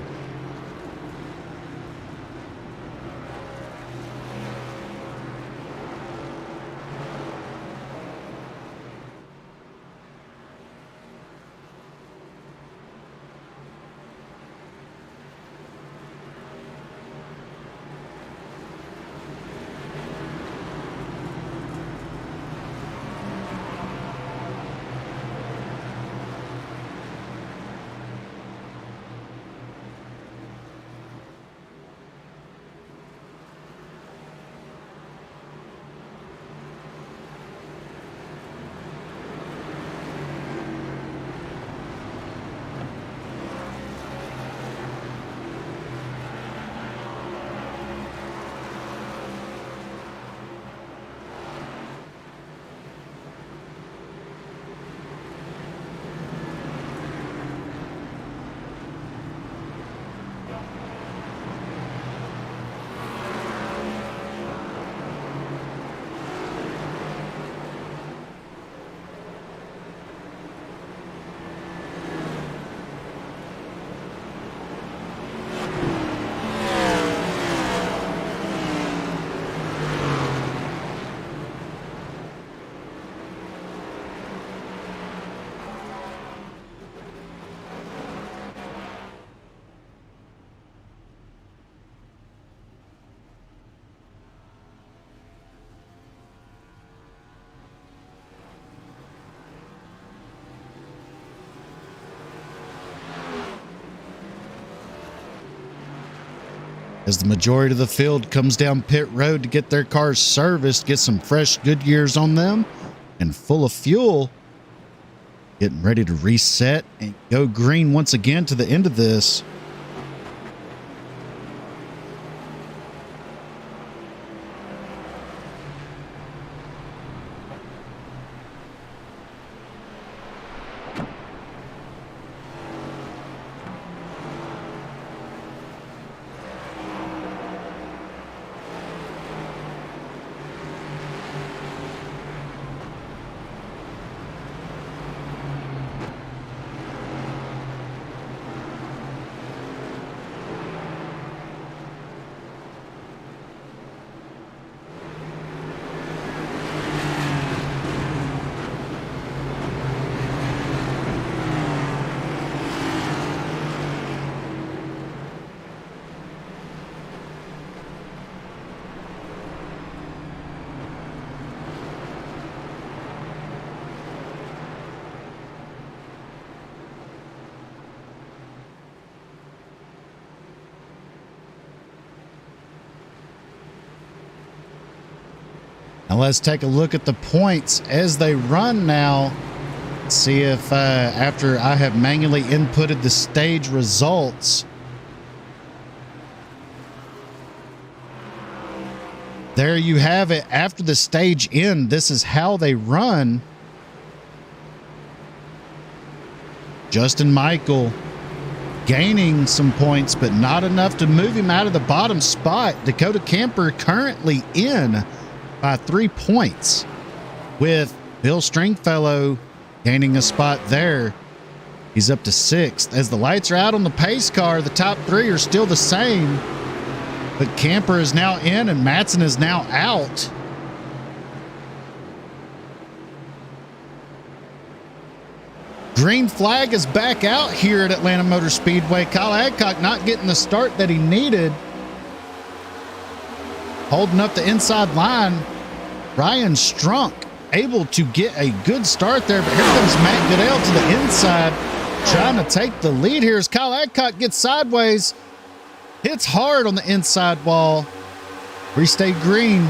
as the majority of the field comes down pit road to get their cars serviced, get some fresh Goodyears on them, and full of fuel, getting ready to reset and go green once again to the end of this. Now let's take a look at the points as they run now. See if after I have manually inputted the stage results. There you have it. After the stage end, this is how they run. Justin Michael gaining some points, but not enough to move him out of the bottom spot. Dakota Camper currently in by 3 points, with Bill Stringfellow gaining a spot there. He's up to 6th. As the lights are out on the pace car, the top 3 are still the same, but Camper is now in and Matson is now out. Green flag is back out here at Atlanta Motor Speedway. Kyle Adcock not getting the start that he needed. Holding up the inside line. Ryan Strunk able to get a good start there, but here comes Matt Goodell to the inside, trying to take the lead here as Kyle Adcock gets sideways. Hits hard on the inside wall. We stay green.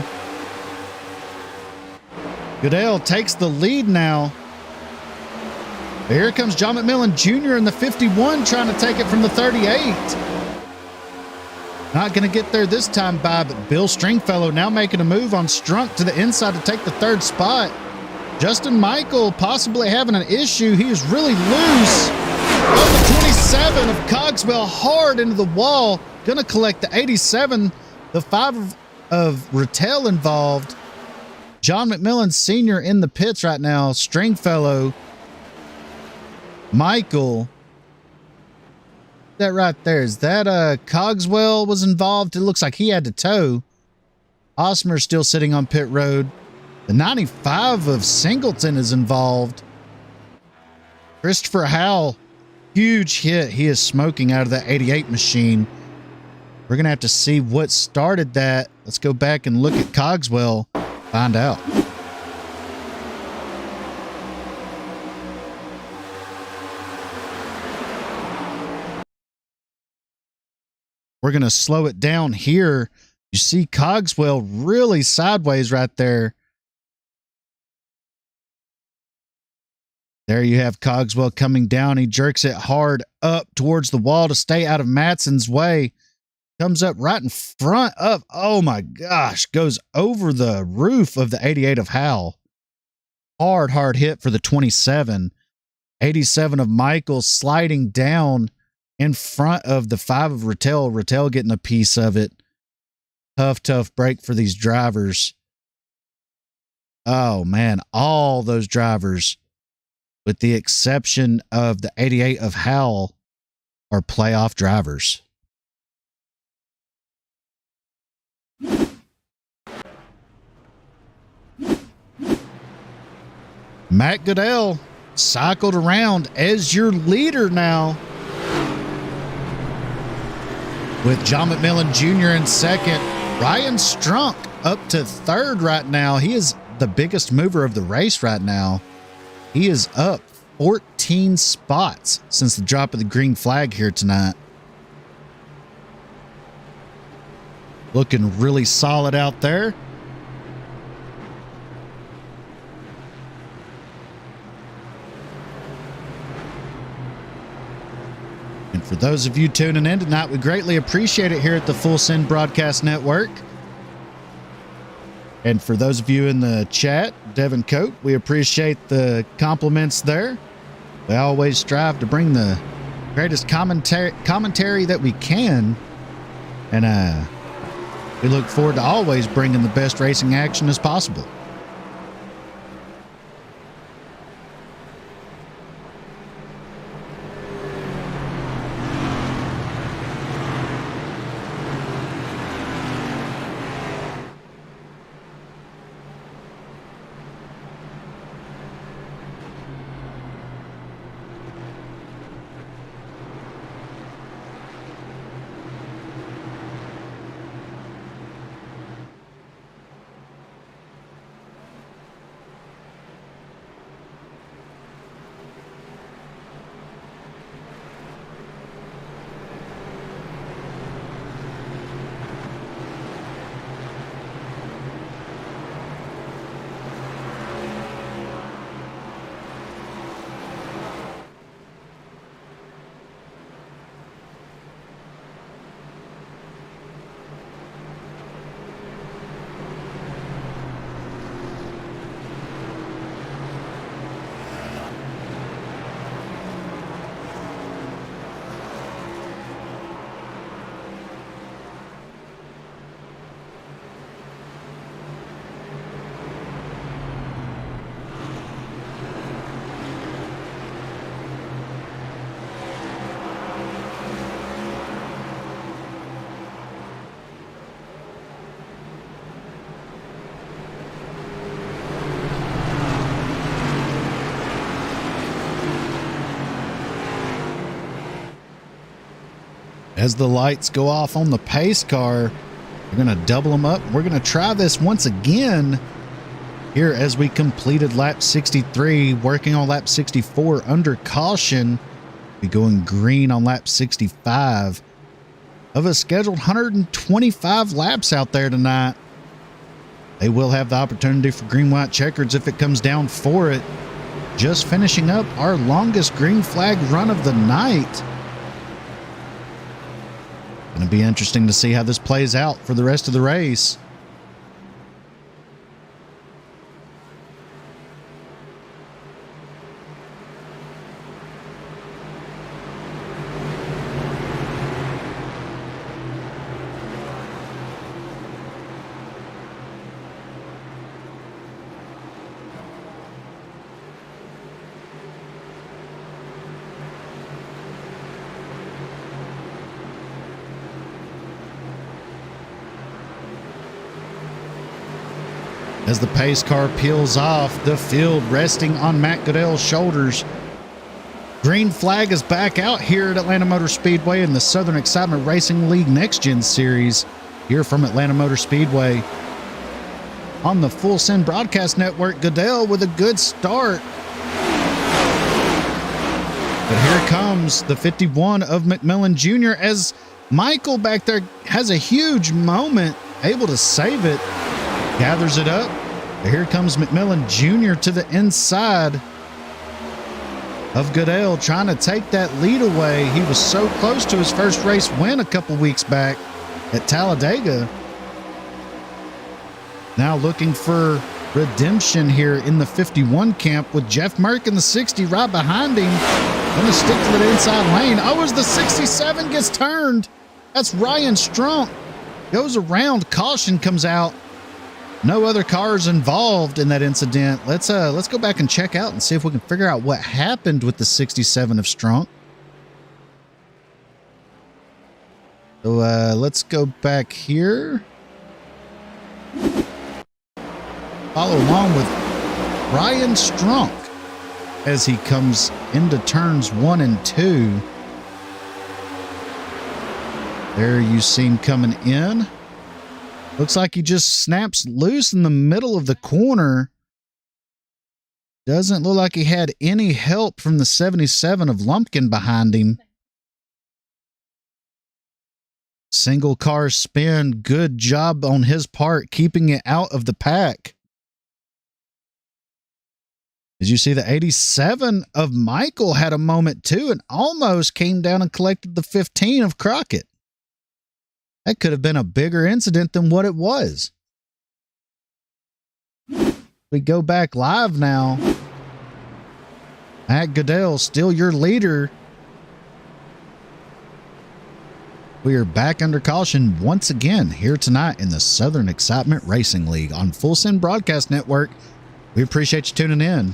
Goodell takes the lead now. Here comes John McMillan Jr. in the 51 trying to take it from the 38. Not going to get there this time by, but Bill Stringfellow now making a move on Strunk to the inside to take the 3rd spot. Justin Michael possibly having an issue. He is really loose. Oh, the 27 of Cogswell hard into the wall. Going to collect the 87. The 5 of Rattel involved. John McMillan Sr. in the pits right now. Stringfellow. Michael. That right there, is that Cogswell was involved? It looks like he had to tow. Osmer still sitting on pit road. The 95 of Singleton is involved. Christopher Howell, huge hit. He is smoking out of that 88 machine. We're gonna have to see what started that. Let's go back and look at Cogswell, find out. We're going to slow it down here. You see Cogswell really sideways right there. There you have Cogswell coming down. He jerks it hard up towards the wall to stay out of Matson's way. Comes up right in front of, oh my gosh, goes over the roof of the 88 of Howell. Hard hit for the 27. 87 of Michael sliding down in front of the 5 of Rattel. Rattel getting a piece of it. Tough break for these drivers. Oh, man. All those drivers, with the exception of the 88 of Howell, are playoff drivers. Matt Goodell cycled around as your leader now, with John McMillan Jr. in 2nd. Ryan Strunk up to 3rd right now. He is the biggest mover of the race right now. He is up 14 spots since the drop of the green flag here tonight. looking really solid out there. And for those of you tuning in tonight, we greatly appreciate it here at the Full Send Broadcast Network. And for those of you in the chat, Devin Coate, we appreciate the compliments there. We always strive to bring the greatest commentary that we can. And we look forward to always bringing the best racing action as possible. As the lights go off on the pace car, we're going to double them up. We're going to try this once again here as we completed lap 63, working on lap 64 under caution. Be going green on lap 65 of a scheduled 125 laps out there tonight. They will have the opportunity for green, white checkers if it comes down for it. Just finishing up our longest green flag run of the night. Going to be interesting to see how this plays out for the rest of the race. As the pace car peels off the field, resting on Matt Goodell's shoulders. Green flag is back out here at Atlanta Motor Speedway in the Southern Excitement Racing League Next Gen Series here from Atlanta Motor Speedway. On the Full Send Broadcast Network, Goodell with a good start. But here comes the 51 of McMillan Jr. as Michael back there has a huge moment, able to save it. Gathers it up. Here comes McMillan Jr. to the inside of Goodell, trying to take that lead away. He was so close to his first race win a couple weeks back at Talladega. Now looking for redemption here in the 51 camp with Jeff Merck in the 60 right behind him. Going to stick to the inside lane. Oh, as the 67 gets turned. That's Ryan Strunk. Goes around. Caution comes out. No other cars involved in that incident. Let's go back and check out and see if we can figure out what happened with the 67 of Strunk. So let's go back here. Follow along with Ryan Strunk as he comes into turns 1 and 2. There you see him coming in. Looks like he just snaps loose in the middle of the corner. Doesn't look like he had any help from the 77 of Lumpkin behind him. Single car spin. Good job on his part, keeping it out of the pack. As you see, the 87 of Michael had a moment too and almost came down and collected the 15 of Crockett. That could have been a bigger incident than what it was. We go back live now. Matt Goodell, still your leader. We are back under caution once again here tonight in the Southern Excitement Racing League on Full Send Broadcast Network. We appreciate you tuning in.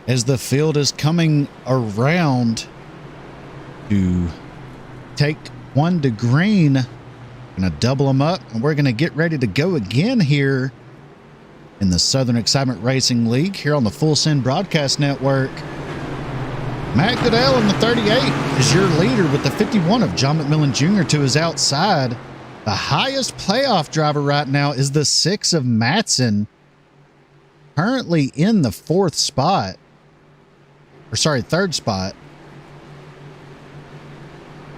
As the field is coming around to take one to green, going to double them up, and we're going to get ready to go again here in the Southern Excitement Racing League here on the Full Send Broadcast Network. Matt Goodell in the 38 is your leader with the 51 of John McMillan Jr. to his outside. The highest playoff driver right now is the 6 of Matson, currently in the third spot.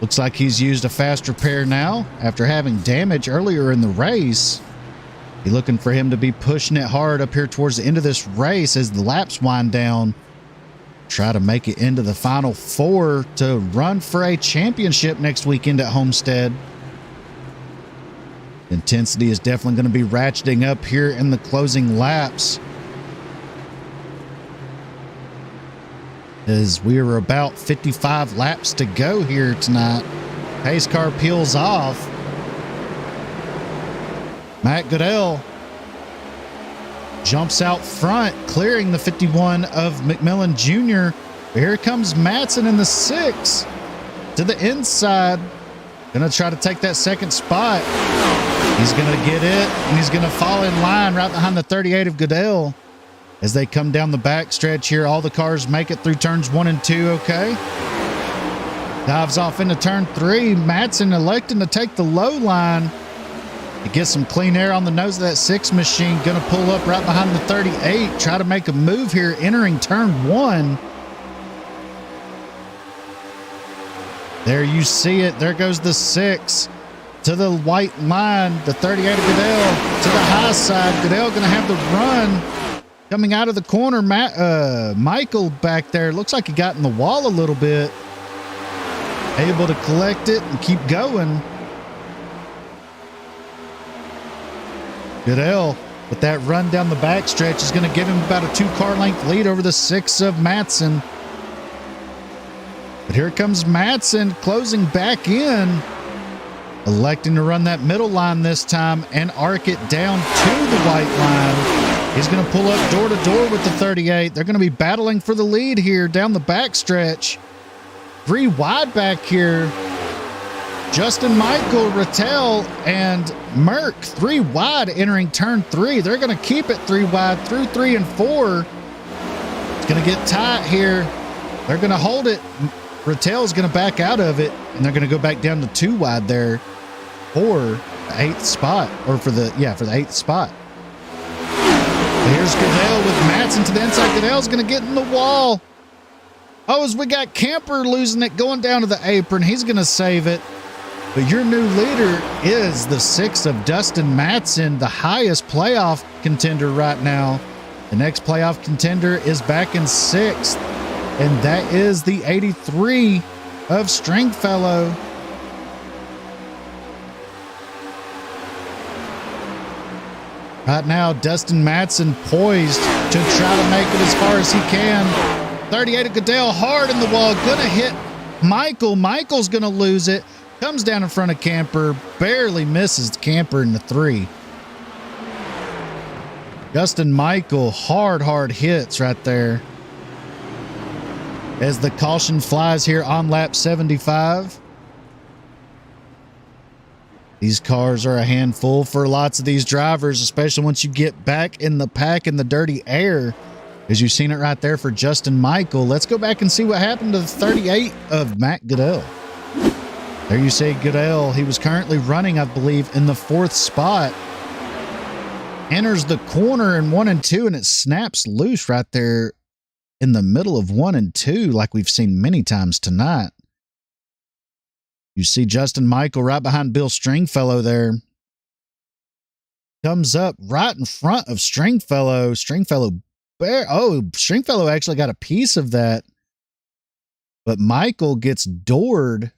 Looks like he's used a fast repair now after having damage earlier in the race. Be looking for him to be pushing it hard up here towards the end of this race as the laps wind down. Try to make it into the final four to run for a championship next weekend at Homestead. Intensity is definitely going to be ratcheting up here in the closing laps, as we are about 55 laps to go here tonight. Pace car peels off. Matt Goodell jumps out front, clearing the 51 of McMillan Jr. Here comes Matson in the 6 to the inside. Gonna try to take that second spot. He's gonna get it, and he's gonna fall in line right behind the 38 of Goodell. As they come down the back stretch here, all the cars make it through turns 1 and 2 okay. Dives off into turn 3. Madsen electing to take the low line. To get some clean air on the nose of that 6 machine. Going to pull up right behind the 38. Try to make a move here entering turn 1. There you see it. There goes the 6 to the white line. The 38 of Goodell to the high side. Goodell going to have the run coming out of the corner. Michael back there. Looks like he got in the wall a little bit. Able to collect it and keep going. Goodell with that run down the backstretch is going to give him about a 2-car length lead over the 6 of Madsen. But here comes Madsen closing back in, electing to run that middle line this time and arc it down to the white line. He's going to pull up door to door with the 38. They're going to be battling for the lead here down the backstretch. 3 wide back here. Justin Michael, Rattel, and Merck 3 wide entering turn 3. They're going to keep it 3 wide through 3 and 4. It's going to get tight here. They're going to hold it. Rattel's going to back out of it, and they're going to go back down to 2 wide there for the 8th spot, or for the 8th spot. Here's Goodell with Madsen to the inside. Goodell's going to get in the wall. Oh, as we got Camper losing it, going down to the apron. He's going to save it. But your new leader is the 6 of Dustin Madsen, the highest playoff contender right now. The next playoff contender is back in 6th, and that is the 83 of Stringfellow. Right now, Dustin Madsen poised to try to make it as far as he can. 38 of Goodell hard in the wall, gonna hit Michael. Michael's gonna lose it. Comes down in front of Camper, barely misses Camper in the 3. Justin Michael, hard hits right there. As the caution flies here on lap 75. These cars are a handful for lots of these drivers, especially once you get back in the pack in the dirty air. As you've seen it right there for Justin Michael. Let's go back and see what happened to the 38 of Matt Goodell. There you see Goodell. He was currently running, I believe, in the 4th spot. Enters the corner in 1 and 2, and it snaps loose right there in the middle of 1 and 2, like we've seen many times tonight. You see Justin Michael right behind Bill Stringfellow there. Comes up right in front of Stringfellow. Stringfellow actually got a piece of that. But Michael gets doored.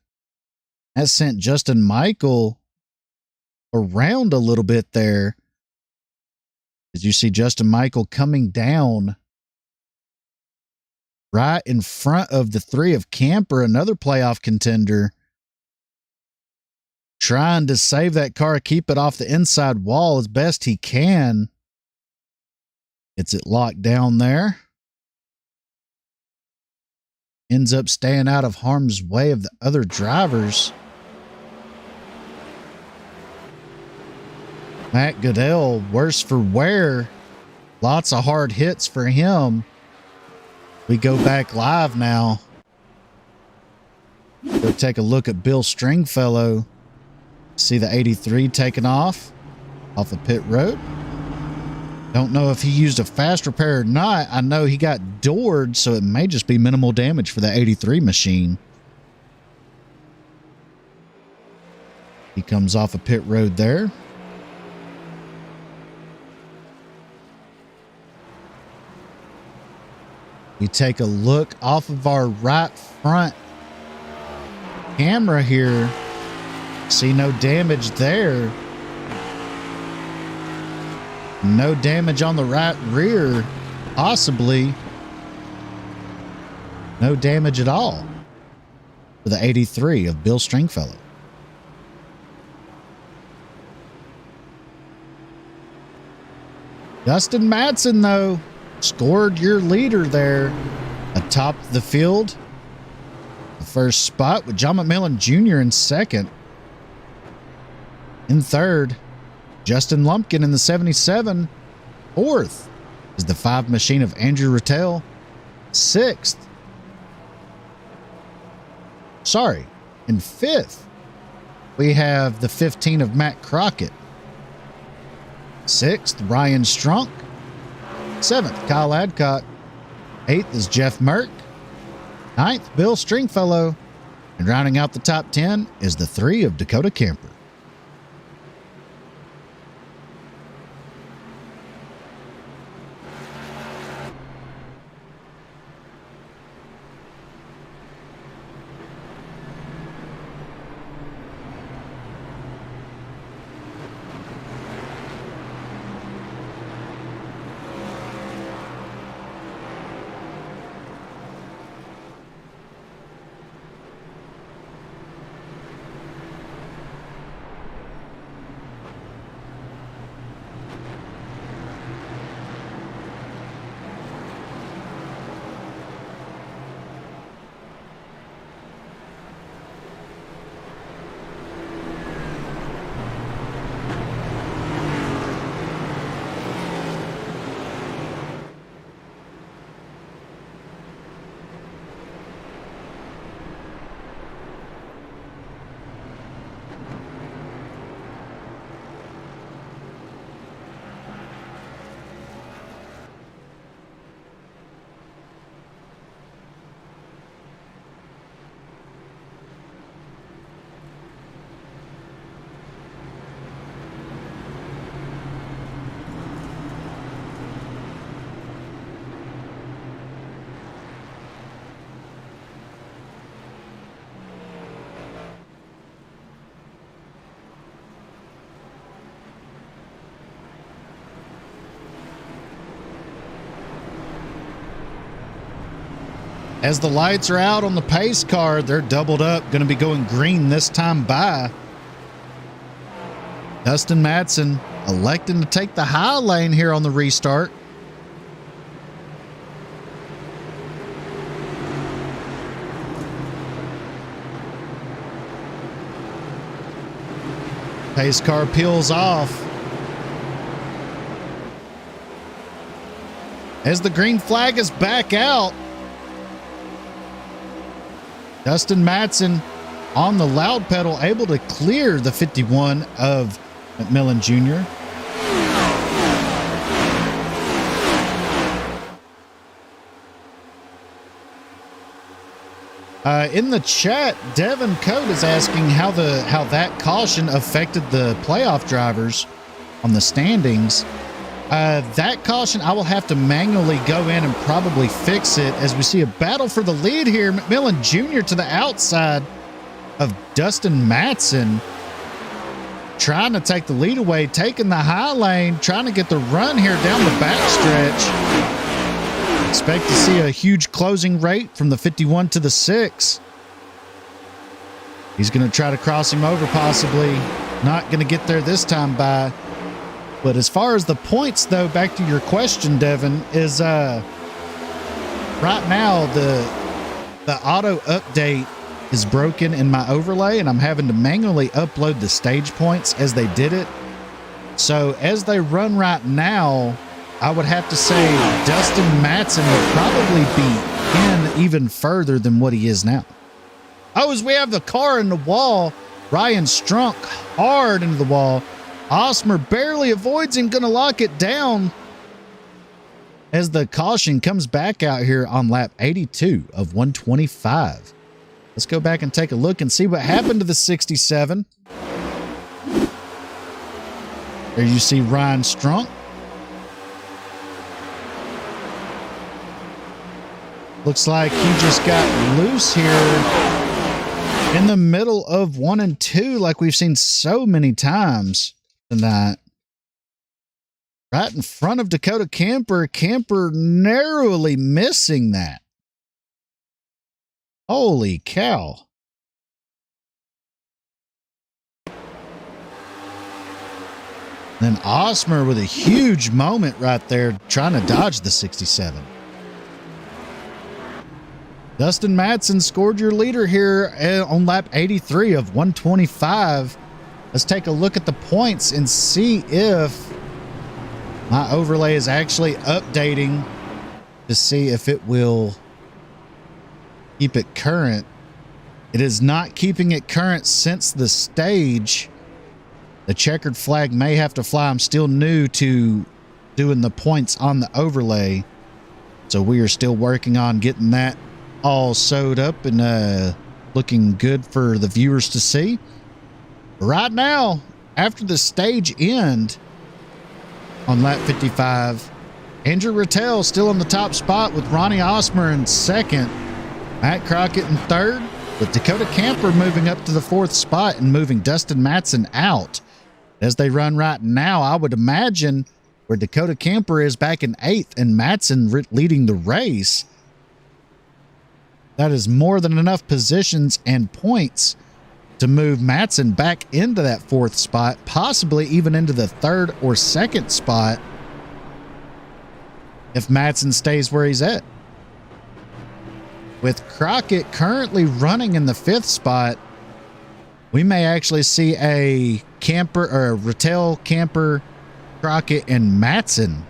That sent Justin Michael around a little bit there. As you see Justin Michael coming down right in front of the 3 of Camper, another playoff contender. Trying to save that car, keep it off the inside wall as best he can. Gets it locked down there. Ends up staying out of harm's way of the other drivers. Matt Goodell, worse for wear. Lots of hard hits for him. We go back live now. Go take a look at Bill Stringfellow. See the 83 taking off of pit road. Don't know if he used a fast repair or not. I know he got doored, so it may just be minimal damage for the 83 machine. He comes off of pit road there. We take a look off of our right front camera here. See no damage there. No damage on the right rear, possibly. No damage at all for the 83 of Bill Stringfellow. Dustin Madsen, though, scored your leader there atop the field. The first spot with John McMillan Jr. in second. In third, Justin Lumpkin in the 77. Fourth, is the 5 machine of Andrew Rattel. 6th. Sorry. In 5th, we have the 15 of Matt Crockett. 6th, Ryan Strunk. 7th, Kyle Adcock. 8th is Jeff Merck. 9th, Bill Stringfellow. And rounding out the top 10 is the 3 of Dakota Camper. As the lights are out on the pace car, they're doubled up, going to be going green this time by. Dustin Madsen electing to take the high lane here on the restart. Pace car peels off. As the green flag is back out, Dustin Madsen on the loud pedal, able to clear the 51 of McMillan Jr. In the chat, Devin Coate is asking how that caution affected the playoff drivers on the standings. That caution, I will have to manually go in and probably fix it, as we see a battle for the lead here. McMillan Jr. to the outside of Dustin Madsen, trying to take the lead away, taking the high lane, trying to get the run here down the backstretch. Expect to see a huge closing rate from the 51 to the 6. He's going to try to cross him over, possibly. Not going to get there this time by. But as far as the points, though, back to your question, Devin, is right now the auto update is broken in my overlay, and I'm having to manually upload the stage points as they did it. So as they run right now, I would have to say Dustin Madsen would probably be in even further than what he is now. Oh, as we have the car in the wall, Ryan Strunk hard into the wall. Osmer barely avoids him, going to lock it down as the caution comes back out here on lap 82 of 125. Let's go back and take a look and see what happened to the 67. There you see Ryan Strunk. Looks like he just got loose here in the middle of 1 and 2, like we've seen so many times tonight. Right in front of Dakota Camper. Camper narrowly missing that. Holy cow. Then Osmer with a huge moment right there, trying to dodge the 67. Dustin Madsen scored your leader here on lap 83 of 125. Let's take a look at the points and see if My overlay is actually updating to see if it will keep it current. It is not keeping it current since the stage. The checkered flag may have to fly. I'm still new to doing the points on the overlay, so we are still working on getting that all sewed up and looking good for the viewers to see. Right now, after the stage end on lap 55, Andrew Rattel still in the top spot with Ronnie Osmer in second, Matt Crockett in third, with Dakota Camper moving up to the fourth spot and moving Dustin Matson out. As they run right now, I would imagine where Dakota Camper is back in eighth and Matson leading the race. That is more than enough positions and points to move Matson back into that fourth spot, possibly even into the third or second spot if Matson stays where he's at. With Crockett currently running in the fifth spot, we may actually see a Camper or a Rattel, Camper, Crockett, and Matson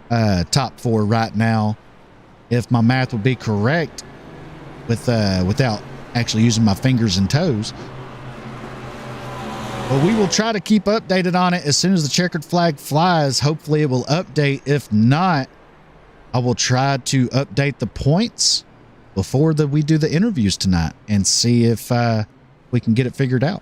top four right now, if my math would be correct, without actually using my fingers and toes. But we will try to keep updated on it as soon as the checkered flag flies. Hopefully it will update. If not, I will try to update the points before we do the interviews tonight and see if we can get it figured out.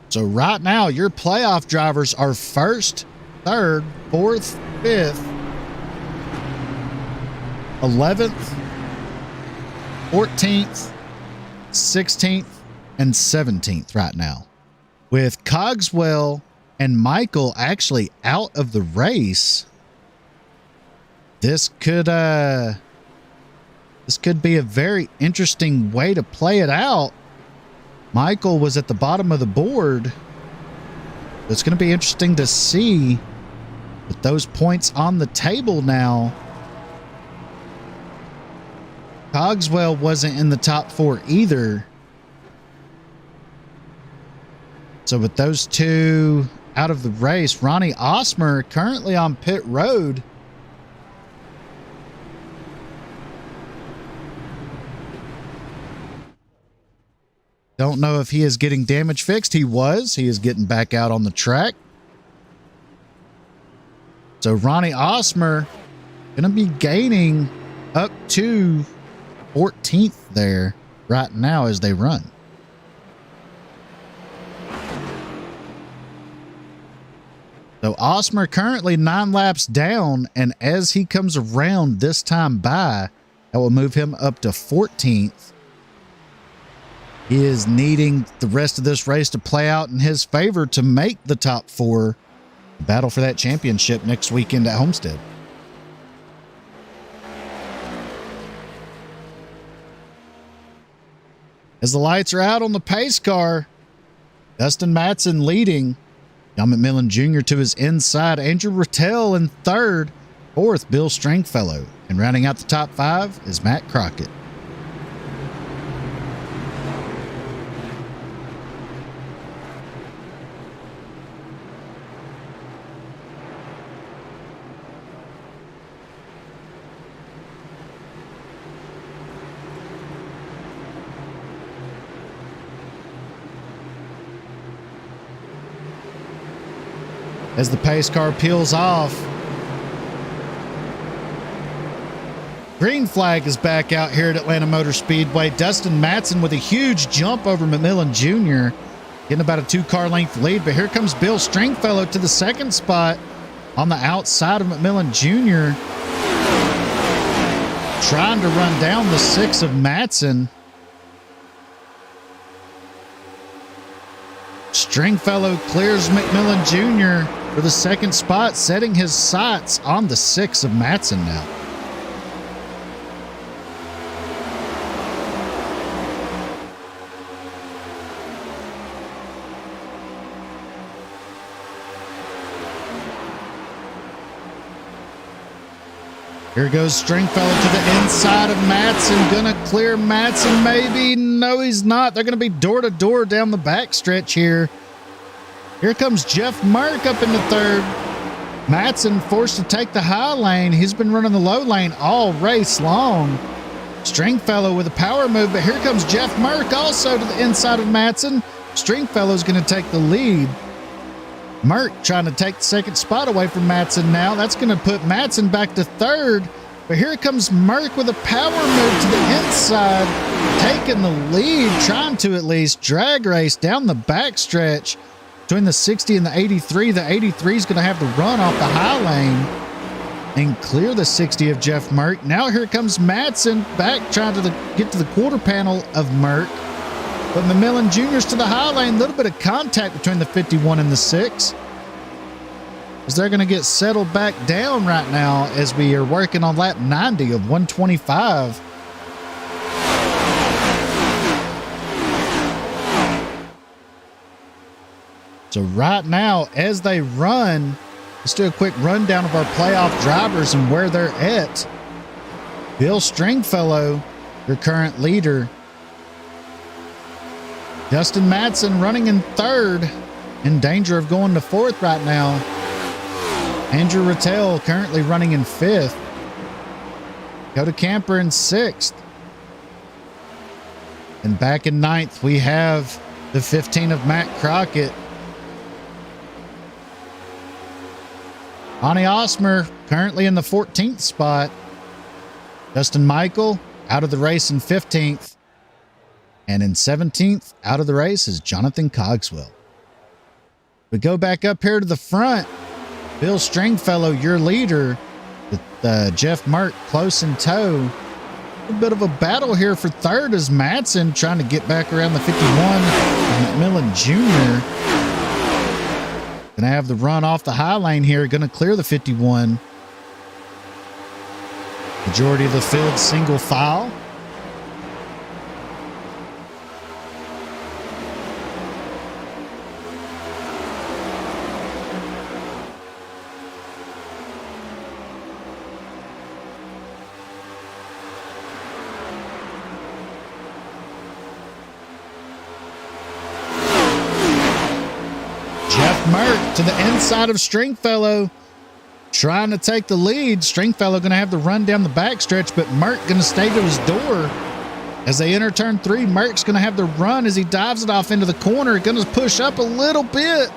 So right now, your playoff drivers are first, third, fourth, fifth, 11th, 14th, 16th, and 17th right now. With Cogswell and Michael actually out of the race, this could be a very interesting way to play it out. Michael was at the bottom of the board. It's going to be interesting to see with those points on the table now. Cogswell wasn't in the top four either. So with those two out of the race, Ronnie Osmer currently on pit road. Don't know if he is getting damage fixed. He was. He is getting back out on the track. So Ronnie Osmer going to be gaining up to 14th there right now as they run. So Osmer currently 9 laps down, and as he comes around this time by, that will move him up to 14th. He is needing the rest of this race to play out in his favor to make the top four, battle for that championship next weekend at Homestead. As the lights are out on the pace car, Dustin Matson leading, John McMillan Jr. to his inside, Andrew Rattel in third, fourth Bill Stringfellow, and rounding out the top five is Matt Crockett. As the pace car peels off, green flag is back out here at Atlanta Motor Speedway. Dustin Matson with a huge jump over McMillan Jr., getting about a 2-car length lead. But here comes Bill Stringfellow to the second spot on the outside of McMillan Jr., trying to run down the 6 of Matson. Stringfellow clears McMillan Jr. for the second spot, setting his sights on the 6 of Matson now. Here goes Stringfellow to the inside of Matson. Gonna clear Matson, maybe. No, he's not. They're gonna be door to door down the backstretch here. Here comes Jeff Mark up in the third. Matson forced to take the high lane. He's been running the low lane all race long. Stringfellow with a power move, but here comes Jeff Mark also to the inside of Matson. Stringfellow's going to take the lead. Merck trying to take the second spot away from Matson now. That's going to put Matson back to third. But here comes Merck with a power move to the inside, taking the lead, trying to at least drag race down the backstretch between the 60 and the 83. The 83 is going to have to run off the high lane and clear the 60 of Jeff Merck. Now here comes Matson back trying to get to the quarter panel of Merck. But McMillan Jr.'s to the high lane. A little bit of contact between the 51 and the 6. As they're going to get settled back down right now as we are working on lap 90 of 125. So right now, as they run, let's do a quick rundown of our playoff drivers and where they're at. Bill Stringfellow, your current leader. Justin Matson running in third, in danger of going to fourth right now. Andrew Rattel currently running in fifth. Dakota Camper in sixth. And back in ninth, we have the 15 of Matt Crockett. Ronnie Osmer currently in the 14th spot. Justin Michael out of the race in 15th. And in 17th, out of the race is Jonathan Cogswell. We go back up here to the front. Bill Stringfellow, your leader, with Jeff Merck close in tow. A bit of a battle here for third as Matson trying to get back around the 51. McMillan Jr. Gonna have the run off the high lane here. Gonna clear the 51. Majority of the field single file. Merck to the inside of Stringfellow, trying to take the lead. Stringfellow going to have to run down the backstretch, but Merck going to stay to his door. As they enter turn 3, Merck's going to have the run as he dives it off into the corner. Going to push up a little bit.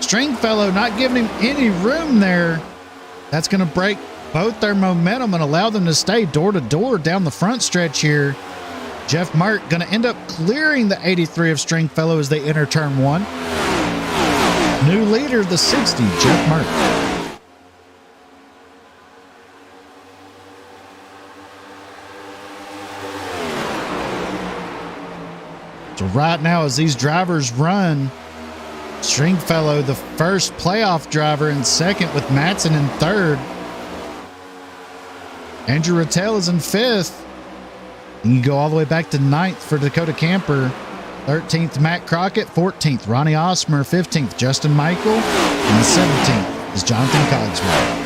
Stringfellow not giving him any room there. That's going to break both their momentum and allow them to stay door to door down the front stretch here. Jeff Merck going to end up clearing the 83 of Stringfellow as they enter turn 1. New leader, the 60, Jeff Merck. So right now, as these drivers run, Stringfellow, the first playoff driver, in second with Matson in third. Andrew Rattel is in fifth. And you go all the way back to ninth for Dakota Camper. 13th, Matt Crockett. 14th, Ronnie Osmer. 15th, Justin Michael. And the 17th is Jonathan Cogswell.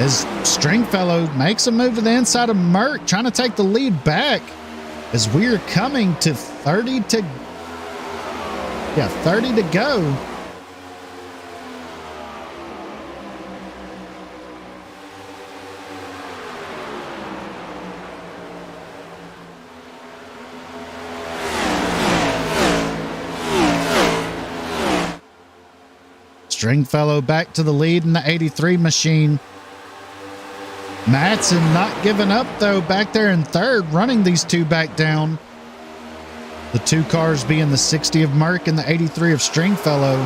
As Stringfellow makes a move to the inside of Merck, trying to take the lead back as we are coming to 30 to go. Stringfellow back to the lead in the 83 machine. Matson not giving up, though, back there in third, running these two back down. The two cars being the 60 of Merck and the 83 of Stringfellow.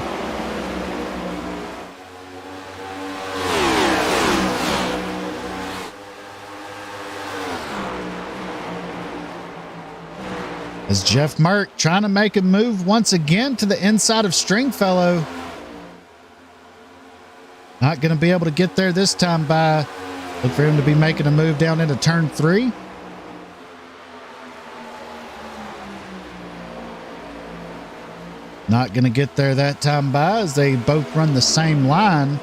As Jeff Merck trying to make a move once again to the inside of Stringfellow. Not going to be able to get there this time by. Look for him to be making a move down into turn 3. Not going to get there that time by as they both run the same line.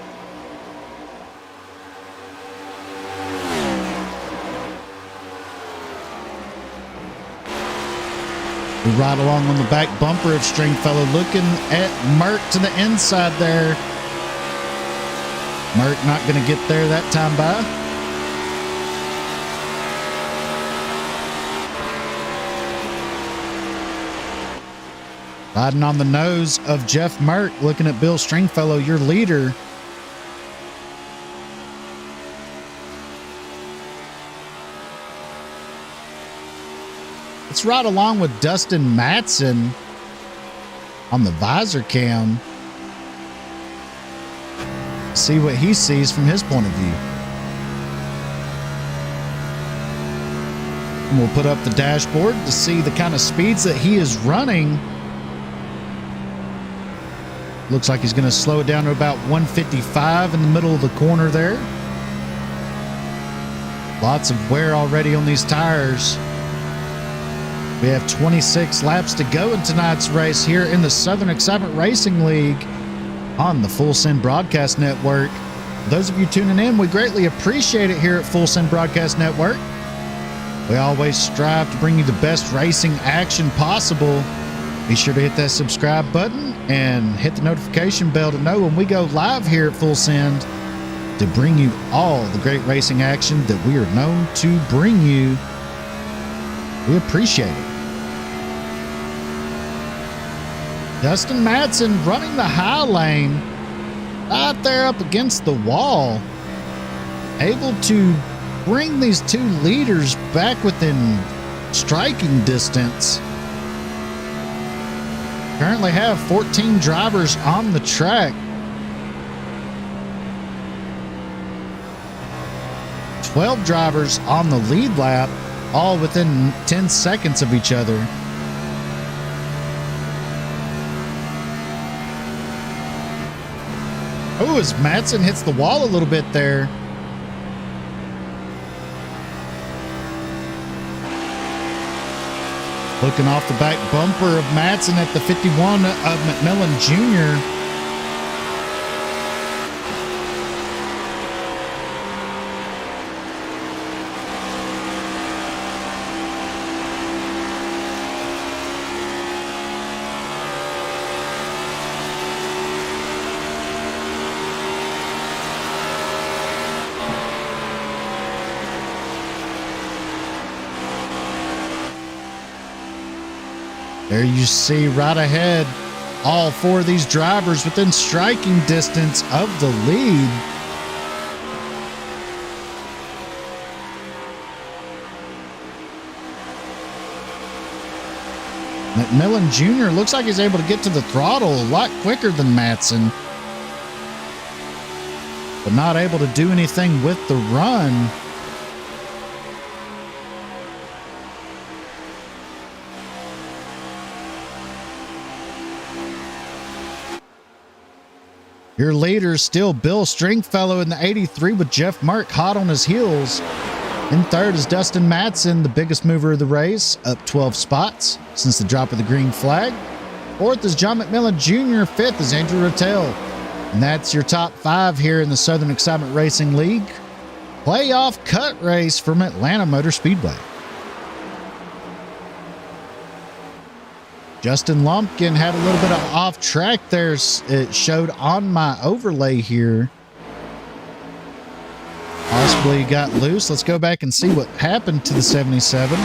We ride along on the back bumper of Stringfellow, looking at Mert to the inside there. Mert not going to get there that time by. Riding on the nose of Jeff Mert, looking at Bill Stringfellow, your leader. Let's ride along with Dustin Matson on the visor cam. See what he sees from his point of view. And we'll put up the dashboard to see the kind of speeds that he is running. Looks like he's going to slow it down to about 155 in the middle of the corner there. Lots of wear already on these tires. We have 26 laps to go in tonight's race here in the Southern Excitement Racing League on the Full Send Broadcast Network. For those of you tuning in, we greatly appreciate it here at Full Send Broadcast Network. We always strive to bring you the best racing action possible. Be sure to hit that subscribe button and hit the notification bell to know when we go live here at Full Send to bring you all the great racing action that we are known to bring you. We appreciate it. Dustin Matson running the high lane, right there up against the wall, able to bring these two leaders back within striking distance. Currently have 14 drivers on the track. 12 drivers on the lead lap, all within 10 seconds of each other. Oh, as Matson hits the wall a little bit there. Looking off the back bumper of Matson at the 51 of McMillan Jr. There you see right ahead, all four of these drivers within striking distance of the lead. McMillan Jr. looks like he's able to get to the throttle a lot quicker than Matson, but not able to do anything with the run. Your leader still Bill Stringfellow in the 83 with Jeff Mert hot on his heels. In third is Dustin Matson, the biggest mover of the race, up 12 spots since the drop of the green flag. Fourth is John McMillan Jr. Fifth is Andrew Rottell. And that's your top five here in the Southern Excitement Racing League playoff cut race from Atlanta Motor Speedway. Justin Lumpkin had a little bit of off track there. It showed on my overlay here. Possibly got loose. Let's go back and see what happened to the 77.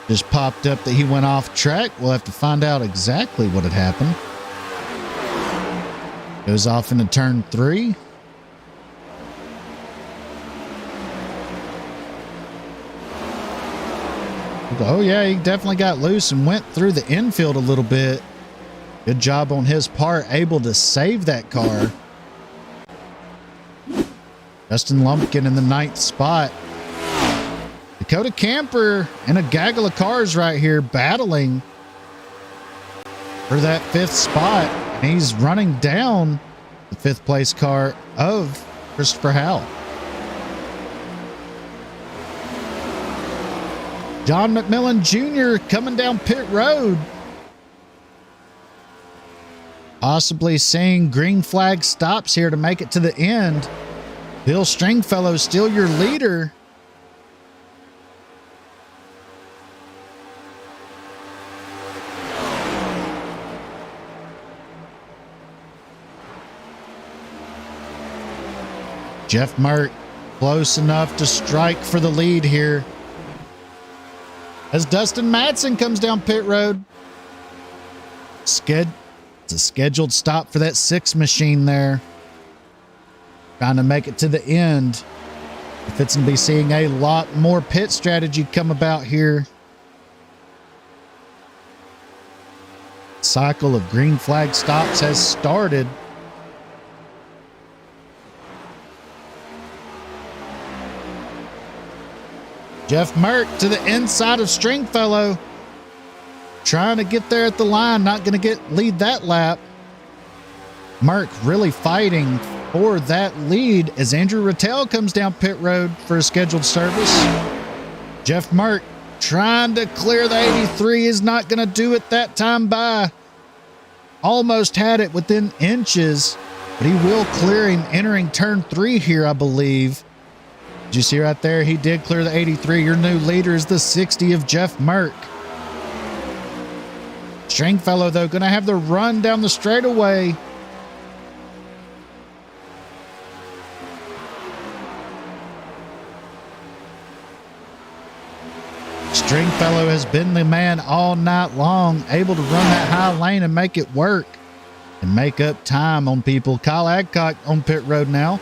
Just popped up that he went off track. We'll have to find out exactly what had happened. Goes off into turn 3. Oh, yeah, he definitely got loose and went through the infield a little bit. Good job on his part, able to save that car. Justin Lumpkin in the 9th spot. Dakota Camper and a gaggle of cars right here battling for that 5th spot. And he's running down the 5th place car of Christopher Howell. John McMillan Jr. coming down pit road. Possibly seeing green flag stops here to make it to the end. Bill Stringfellow still your leader. Jeff Merck close enough to strike for the lead here. As Dustin Madsen comes down pit road. It's a scheduled stop for that 6 machine there. Trying to make it to the end. If it's going to be seeing a lot more pit strategy come about here. Cycle of green flag stops has started. Jeff Merck to the inside of Stringfellow. Trying to get there at the line. Not going to lead that lap. Merck really fighting for that lead as Andrew Rattel comes down pit road for a scheduled service. Jeff Merck trying to clear the 83 is not going to do it that time by. Almost had it within inches, but he will clear him entering turn 3 here, I believe. Did you see right there? He did clear the 83. Your new leader is the 60 of Jeff Merck. Stringfellow, though, going to have the run down the straightaway. Stringfellow has been the man all night long, able to run that high lane and make it work and make up time on people. Kyle Adcock on pit road now.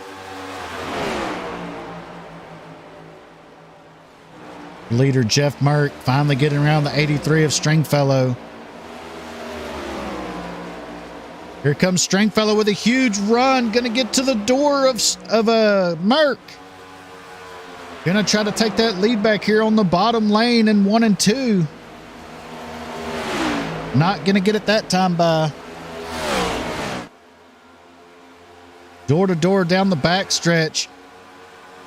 Leader Jeff Merck finally getting around the 83 of Stringfellow. Here comes Stringfellow with a huge run. Going to get to the door of Merck. Going to try to take that lead back here on the bottom lane in 1 and 2. Not going to get it that time by. Door to door down the backstretch.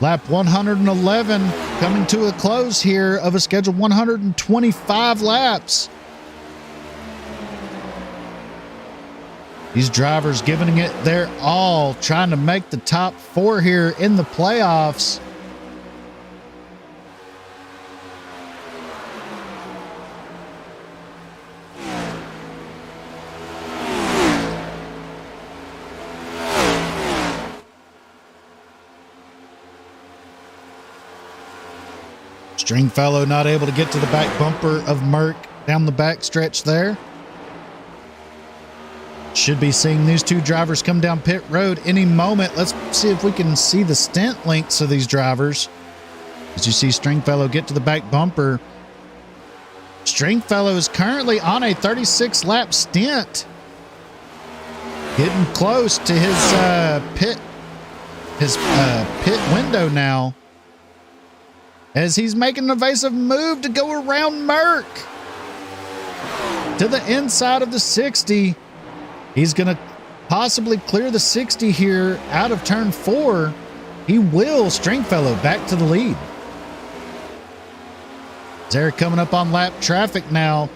Lap 111 coming to a close here of a scheduled 125 laps. These drivers giving it their all, trying to make the top 4 here in the playoffs. Stringfellow not able to get to the back bumper of Merck down the back stretch there. Should be seeing these two drivers come down pit road any moment. Let's see if we can see the stint links of these drivers. As you see Stringfellow get to the back bumper. Stringfellow is currently on a 36 lap stint. Getting close to his pit window now. As he's making an evasive move to go around Merck to the inside of the 60. He's going to possibly clear the 60 here out of turn 4. He will. Stringfellow back to the lead. They're coming up on lap traffic now.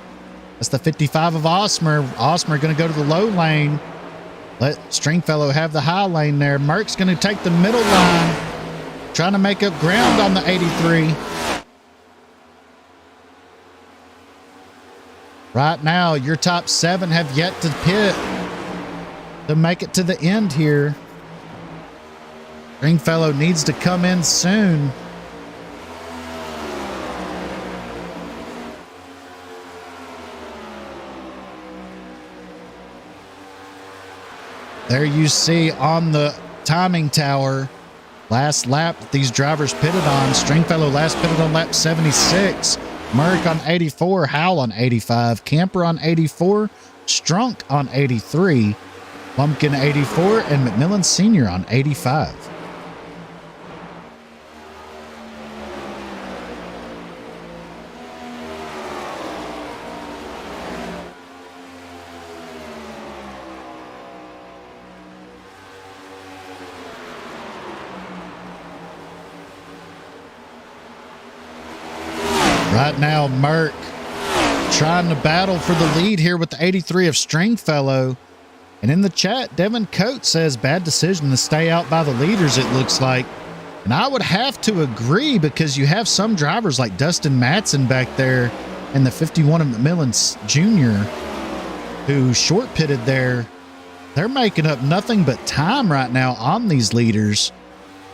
That's the 55 of Osmer. Osmer going to go to the low lane. Let Stringfellow have the high lane there. Merck's going to take the middle line. Trying to make up ground on the 83. Right now, your top 7 have yet to pit to make it to the end here. Stringfellow needs to come in soon. There you see on the timing tower, last lap that these drivers pitted on. Stringfellow last pitted on lap 76. Merck on 84, Howell on 85, Camper on 84, Strunk on 83, Lumpkin 84, and McMillan Sr. on 85. Right now, Merck trying to battle for the lead here with the 83 of Stringfellow. And in the chat, Devin Coates says bad decision to stay out by the leaders, it looks like. And I would have to agree, because you have some drivers like Dustin Matson back there in the 51 of McMillan Jr. who short pitted there. They're making up nothing but time right now on these leaders.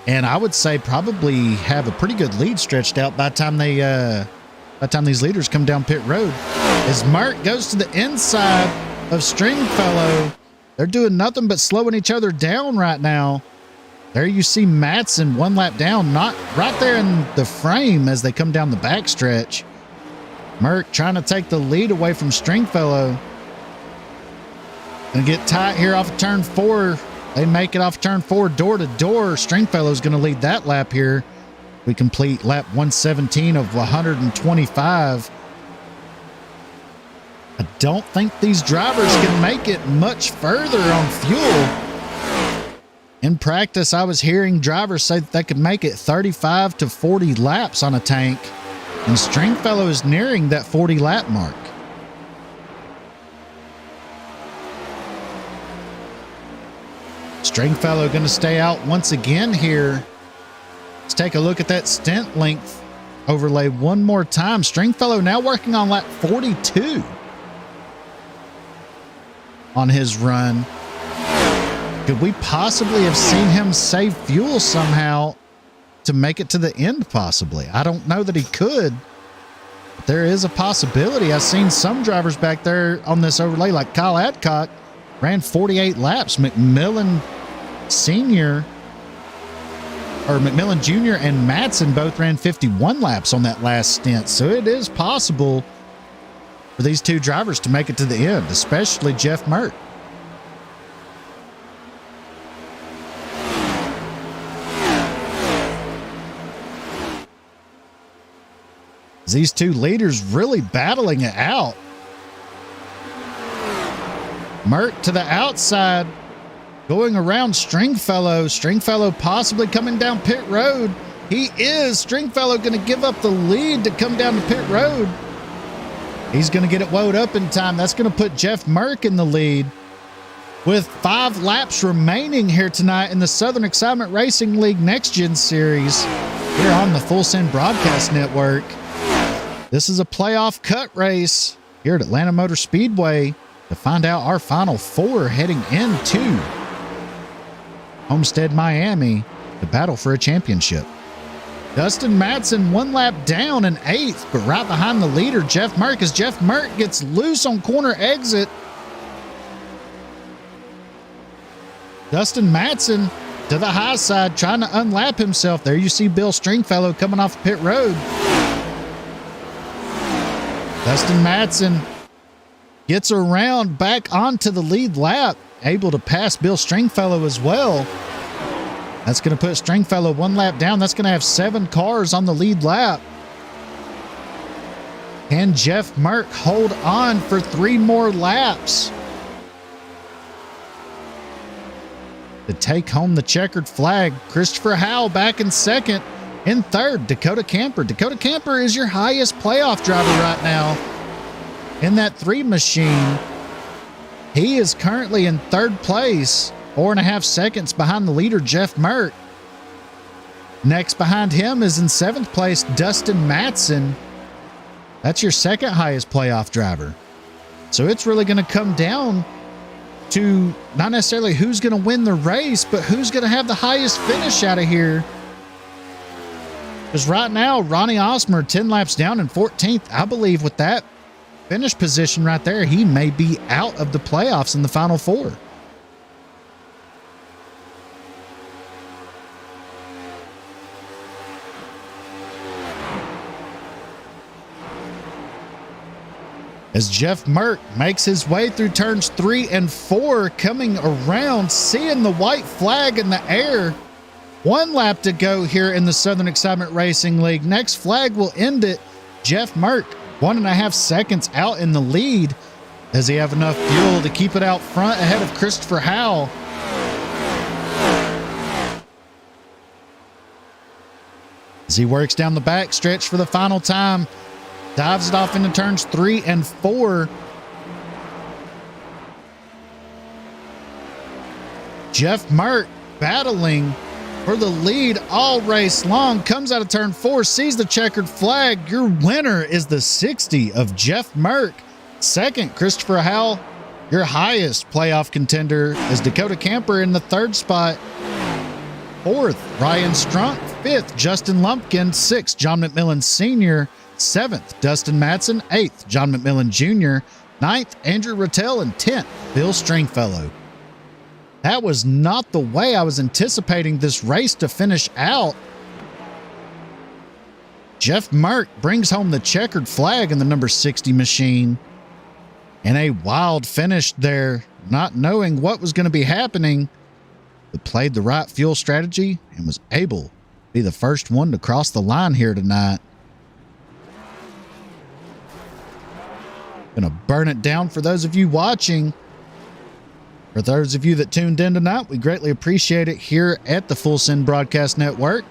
And I would say probably have a pretty good lead stretched out by the time these leaders come down pit road. As Mark goes to the inside of Stringfellow, they're doing nothing but slowing each other down right now. There you see Matson 1 lap down, not right there in the frame as they come down the backstretch. Merck trying to take the lead away from Stringfellow. Gonna get tight here off of turn 4. They make it off turn 4 door to door. Stringfellow's gonna lead that lap here. We complete lap 117 of 125. I don't think these drivers can make it much further on fuel. In practice, I was hearing drivers say that they could make it 35 to 40 laps on a tank, and Stringfellow is nearing that 40 lap mark. Stringfellow going to stay out once again here. Let's take a look at that stint length overlay one more time. Stringfellow now working on lap 42 on his run. Could we possibly have seen him save fuel somehow to make it to the end possibly? I don't know that he could, but there is a possibility. I've seen some drivers back there on this overlay, like Kyle Adcock, ran 48 laps. McMillan Sr. or McMillan Jr. and Matson both ran 51 laps on that last stint. So it is possible for these two drivers to make it to the end, especially Jeff Mert. These two leaders really battling it out. Mert to the outside, going around Stringfellow. Stringfellow possibly coming down pit road. He is. Stringfellow going to give up the lead to come down to pit road. He's going to get it wound up in time. That's going to put Jeff Merck in the lead. With 5 laps remaining here tonight in the Southern Excitement Racing League Next Gen Series here on the Full Send Broadcast Network. This is a playoff cut race here at Atlanta Motor Speedway to find out our final 4 heading into Homestead, Miami to battle for a championship. Dustin Matson 1 lap down in 8th, but right behind the leader, Jeff Merck, as Jeff Merck gets loose on corner exit. Dustin Matson to the high side, trying to unlap himself. There you see Bill Stringfellow coming off pit road. Dustin Matson gets around back onto the lead lap, able to pass Bill Stringfellow as well. That's going to put Stringfellow 1 lap down. That's going to have 7 cars on the lead lap. Can Jeff Merck hold on for 3 more laps to take home the checkered flag? Christopher Howell back in 2nd. In 3rd, Dakota Camper. Dakota Camper is your highest playoff driver right now in that 3 machine. He is currently in 3rd place, 4.5 seconds behind the leader, Jeff Mert. Next behind him is in 7th place, Dustin Matson. That's your 2nd highest playoff driver. So it's really going to come down to not necessarily who's going to win the race, but who's going to have the highest finish out of here. Because right now, Ronnie Osmer 10 laps down in 14th. I believe with that finish position right there, he may be out of the playoffs in the final 4. As Jeff Mert makes his way through turns 3 and 4, coming around, seeing the white flag in the air. 1 lap to go here in the Southern Excitement Racing League. Next flag will end it. Jeff Mert, 1.5 seconds out in the lead. Does he have enough fuel to keep it out front ahead of Christopher Howell? As he works down the back stretch for the final time, dives it off into turns 3 and 4. Jeff Mert battling for the lead all race long, comes out of turn 4, sees the checkered flag. Your winner is the 60 of Jeff Mert. Second, Christopher Howell. Your highest playoff contender is Dakota Camper in the 3rd spot. 4th, Ryan Strunk. 5th, Justin Lumpkin. 6th, John McMillan Sr. 7th, Dustin Madsen. 8th, John McMillan Jr. 9th, Andrew Rattell. And 10th, Bill Stringfellow. That was not the way I was anticipating this race to finish out. Jeff Mert brings home the checkered flag in the number 60 machine. And a wild finish there, not knowing what was going to be happening, but played the right fuel strategy and was able to be the first one to cross the line here tonight. Gonna burn it down for those of you watching. For those of you that tuned in tonight, we greatly appreciate it here at the Full Send Broadcast Network.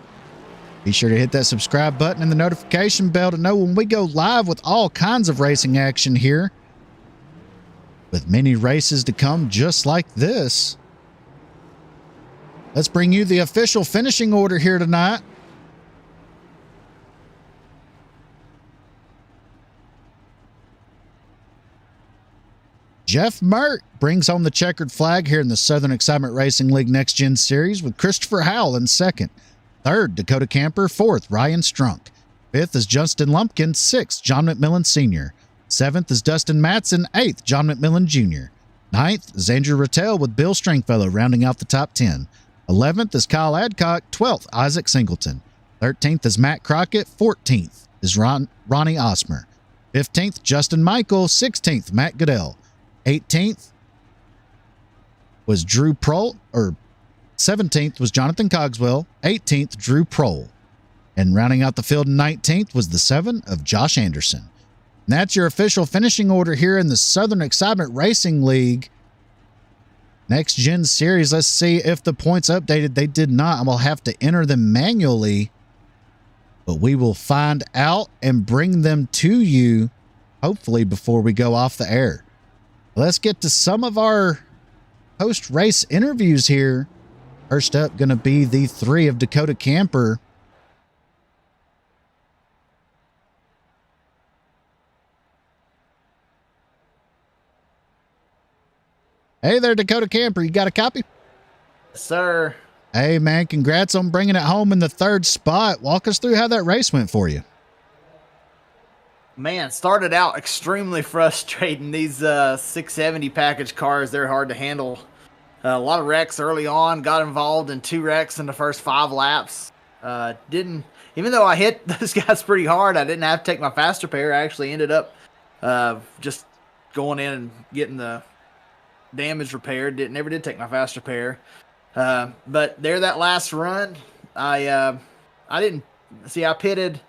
Be sure to hit that subscribe button and the notification bell to know when we go live with all kinds of racing action here, with many races to come just like this. Let's bring you the official finishing order here tonight. Jeff Mert brings home the checkered flag here in the Southern Excitement Racing League Next Gen Series, with Christopher Howell in 2nd. 3rd, Dakota Camper. 4th, Ryan Strunk. 5th is Justin Lumpkin. 6th, John McMillan Sr. 7th is Dustin Madsen. 8th, John McMillan Jr. 9th is Andrew Rattell with Bill Stringfellow rounding out the top 10. 11th is Kyle Adcock. 12th, Isaac Singleton. 13th is Matt Crockett. 14th is Ronnie Osmer. 15th, Justin Michael. 16th, Matt Goodell. 18th was Drew Prohl, or 17th was Jonathan Cogswell. 18th, Drew Prohl. And rounding out the field in 19th was the 7 of Josh Anderson. And that's your official finishing order here in the Southern Excitement Racing League Next Gen Series. Let's see if the points updated. They did not. I will have to enter them manually, but we will find out and bring them to you, hopefully, before we go off the air. Let's get to some of our post-race interviews here. First up, going to be the 3 of Dakota Camper. Hey there, Dakota Camper. You got a copy? Yes, sir. Hey, man, congrats on bringing it home in the 3rd spot. Walk us through how that race went for you. Man, started out extremely frustrating. These 670 package cars, they're hard to handle. A lot of wrecks early on. Got involved in 2 wrecks in the first 5 laps. Even though I hit those guys pretty hard, I didn't have to take my faster pair. I actually ended up just going in and getting the damage repaired. Never did take my faster pair. But there, that last run, I didn't see. I pitted,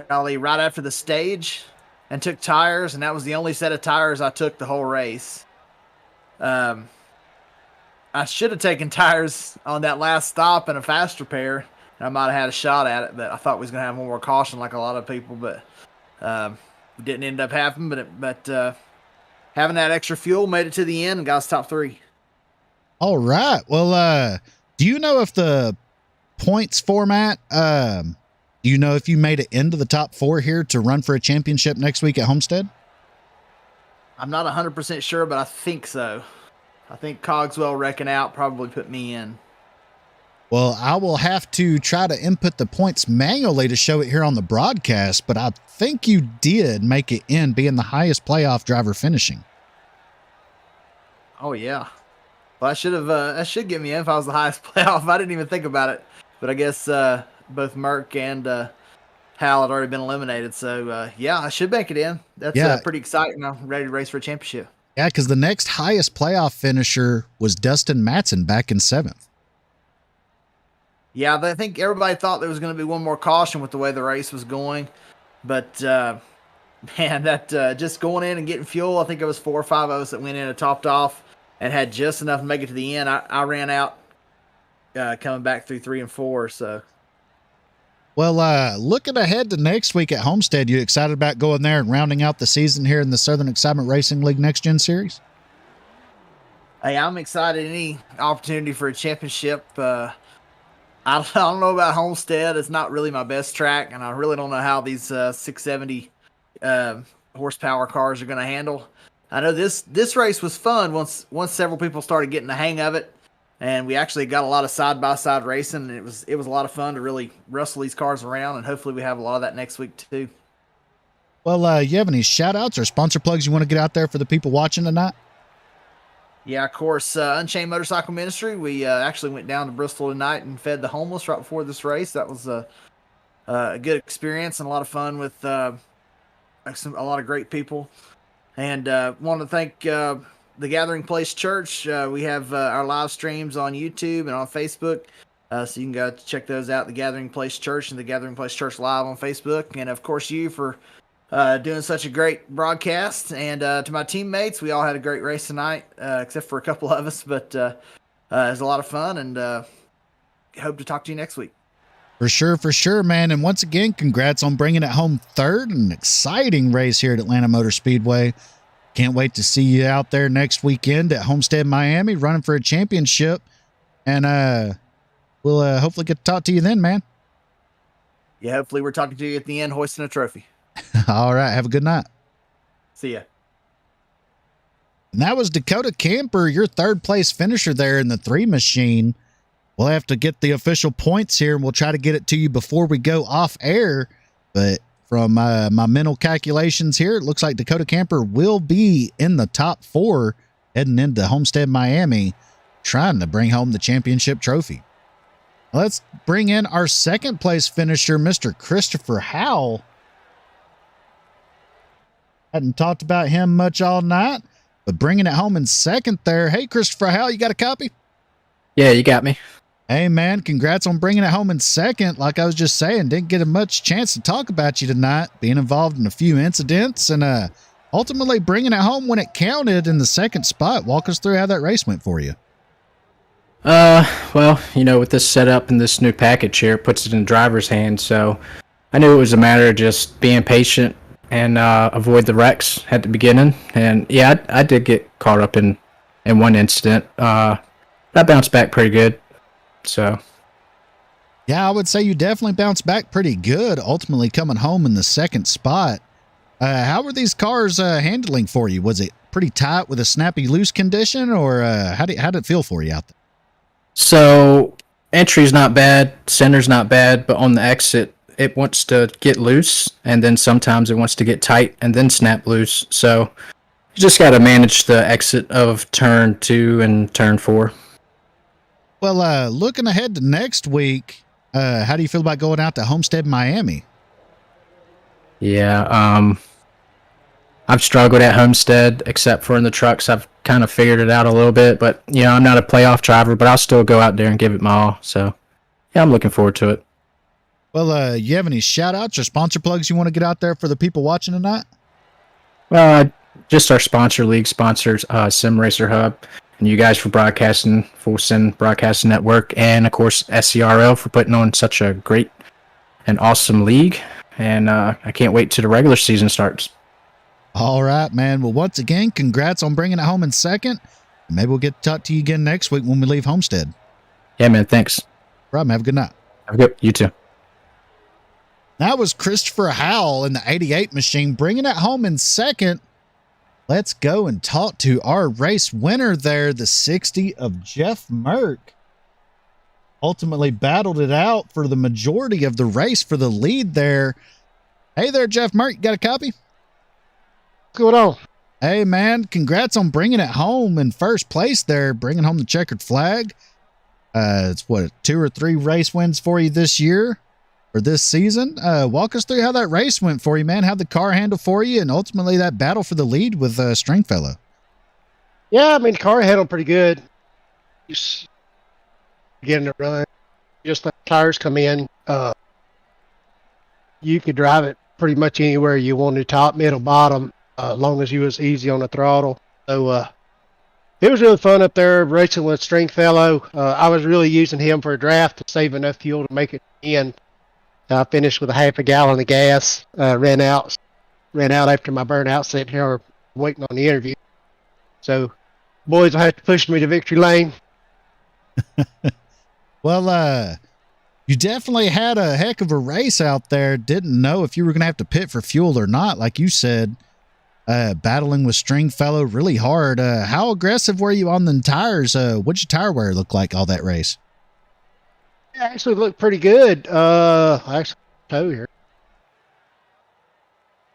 golly, right after the stage, and took tires, and that was the only set of tires I took the whole race. I should have taken tires on that last stop and a faster pair, and I might have had a shot at it, but I thought we was going to have more caution like a lot of people, but didn't end up happening. But having that extra fuel made it to the end and got us top 3. All right. Well, do you know if the points format, do you know if you made it into the top 4 here to run for a championship next week at Homestead? I'm not 100% sure, but I think so. I think Cogswell wrecking out probably put me in. Well, I will have to try to input the points manually to show it here on the broadcast, but I think you did make it in, being the highest playoff driver finishing. Oh, yeah. Well, that should get me in if I was the highest playoff. I didn't even think about it. But I guess both Merck and Hal had already been eliminated. So, yeah, I should make it in. That's pretty exciting. I'm ready to race for a championship. Yeah, because the next highest playoff finisher was Dustin Madsen back in 7th. Yeah, I think everybody thought there was going to be one more caution with the way the race was going. But, man, that just going in and getting fuel, I think it was 4 or 5 of us that went in and topped off and had just enough to make it to the end. I ran out coming back through 3 and 4, so. Well, looking ahead to next week at Homestead, you excited about going there and rounding out the season here in the Southern Excitement Racing League Next Gen Series? Hey, I'm excited. Any opportunity for a championship. I don't know about Homestead. It's not really my best track, and I really don't know how these 670 uh, horsepower cars are going to handle. I know this race was fun once several people started getting the hang of it, and we actually got a lot of side by side racing. And it was a lot of fun to really wrestle these cars around, and hopefully we have a lot of that next week too. Well, you have any shout outs or sponsor plugs you want to get out there for the people watching tonight? Yeah, of course. Unchained Motorcycle Ministry. We actually went down to Bristol tonight and fed the homeless right before this race. That was a good experience and a lot of fun with a lot of great people. And want to thank the Gathering Place Church. We have our live streams on YouTube and on Facebook. So you can go check those out, the Gathering Place Church and the Gathering Place Church Live on Facebook. And of course, you for doing such a great broadcast. And to my teammates, we all had a great race tonight, except for a couple of us. But it was a lot of fun, and hope to talk to you next week. For sure, man. And once again, congrats on bringing it home third. An exciting race here at Atlanta Motor Speedway. Can't wait to see you out there next weekend at Homestead, Miami, running for a championship. And we'll hopefully get to talk to you then, man. Yeah, hopefully we're talking to you at the end, hoisting a trophy. All right. Have a good night. See ya. And that was Dakota Camper, your third place finisher there in the 3 machine. We'll have to get the official points here, and we'll try to get it to you before we go off air. But from my mental calculations here, it looks like Dakota Camper will be in the top 4 heading into Homestead, Miami, trying to bring home the championship trophy. Let's bring in our second place finisher, Mr. Christopher Howell. Hadn't talked about him much all night, but bringing it home in second there. Hey, Christopher Howell, you got a copy? Yeah, you got me. Hey, man, congrats on bringing it home in second. Like I was just saying, didn't get a much chance to talk about you tonight, being involved in a few incidents and ultimately bringing it home when it counted in the second spot. Walk us through how that race went for you. Well, with this setup and this new package here, it puts it in the driver's hands. So I knew it was a matter of just being patient and avoid the wrecks at the beginning. And yeah, I did get caught up in one incident. I bounced back pretty good. So yeah, I would say you definitely bounced back pretty good, ultimately coming home in the second spot. How were these cars handling for you? Was it pretty tight with a snappy loose condition, or how did it feel for you out there? So entry's not bad, center's not bad, but on the exit, it wants to get loose, and then sometimes it wants to get tight and then snap loose. So you just got to manage the exit of turn 2 and turn 4. Well, looking ahead to next week, how do you feel about going out to Homestead, Miami? Yeah, I've struggled at Homestead, except for in the trucks. I've kind of figured it out a little bit, but I'm not a playoff driver, but I'll still go out there and give it my all. So yeah, I'm looking forward to it. Well, you have any shout outs or sponsor plugs you want to get out there for the people watching tonight? Well, just our sponsor league sponsors, Sim Racer Hub, and you guys for broadcasting, Full Send Broadcasting Network, and of course SCRL for putting on such a great and awesome league. And I can't wait till the regular season starts. All right, man. Well, once again, congrats on bringing it home in second. Maybe we'll get to talk to you again next week when we leave Homestead. Yeah, man. Thanks. Rob, have a good night. Have a good. You too. That was Christopher Howell in the 88 machine, bringing it home in second. Let's go and talk to our race winner there, the 60 of Jeff Merck. Ultimately battled it out for the majority of the race for the lead there. Hey there, Jeff Merck. You got a copy? What's going on? Hey, man. Congrats on bringing it home in first place there, bringing home the checkered flag. It's what, 2 or 3 race wins for you this year or this season. Walk us through how that race went for you, man. How'd the car handle for you, and ultimately that battle for the lead with Stringfellow? Yeah, I mean, the car handled pretty good. Just getting it run. Just let the tires come in. You could drive it pretty much anywhere you wanted, top, middle, bottom, as long as you was easy on the throttle. So it was really fun up there racing with Stringfellow. I was really using him for a draft to save enough fuel to make it in. I finished with a half a gallon of gas. Ran out after my burnout, sitting here waiting on the interview. So Boys will have to push me to victory lane. Well, you definitely had a heck of a race out there. Didn't know if you were going to have to pit for fuel or not. Like you said, battling with Stringfellow really hard. How aggressive were you on the tires? What'd your tire wear look like all that race? It actually looked pretty good. Actually, toe here.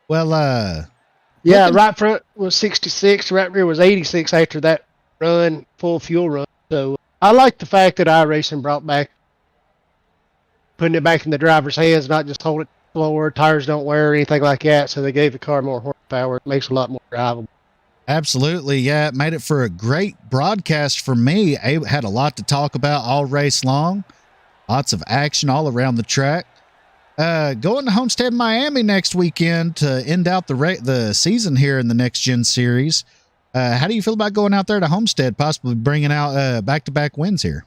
Well, Yeah, right front was 66, right rear was 86 after that run, full fuel run. So I like the fact that iRacing brought back, putting it back in the driver's hands, not just hold it slower, tires don't wear or anything like that. So they gave the car more horsepower. It makes it a lot more drivable. absolutely. Yeah, it made it for a great broadcast for me. I had a lot to talk about all race long. Lots of action all around the track. Going to Homestead, Miami next weekend to end out the season here in the Next Gen Series. How do you feel about going out there to Homestead, possibly bringing out back-to-back wins here?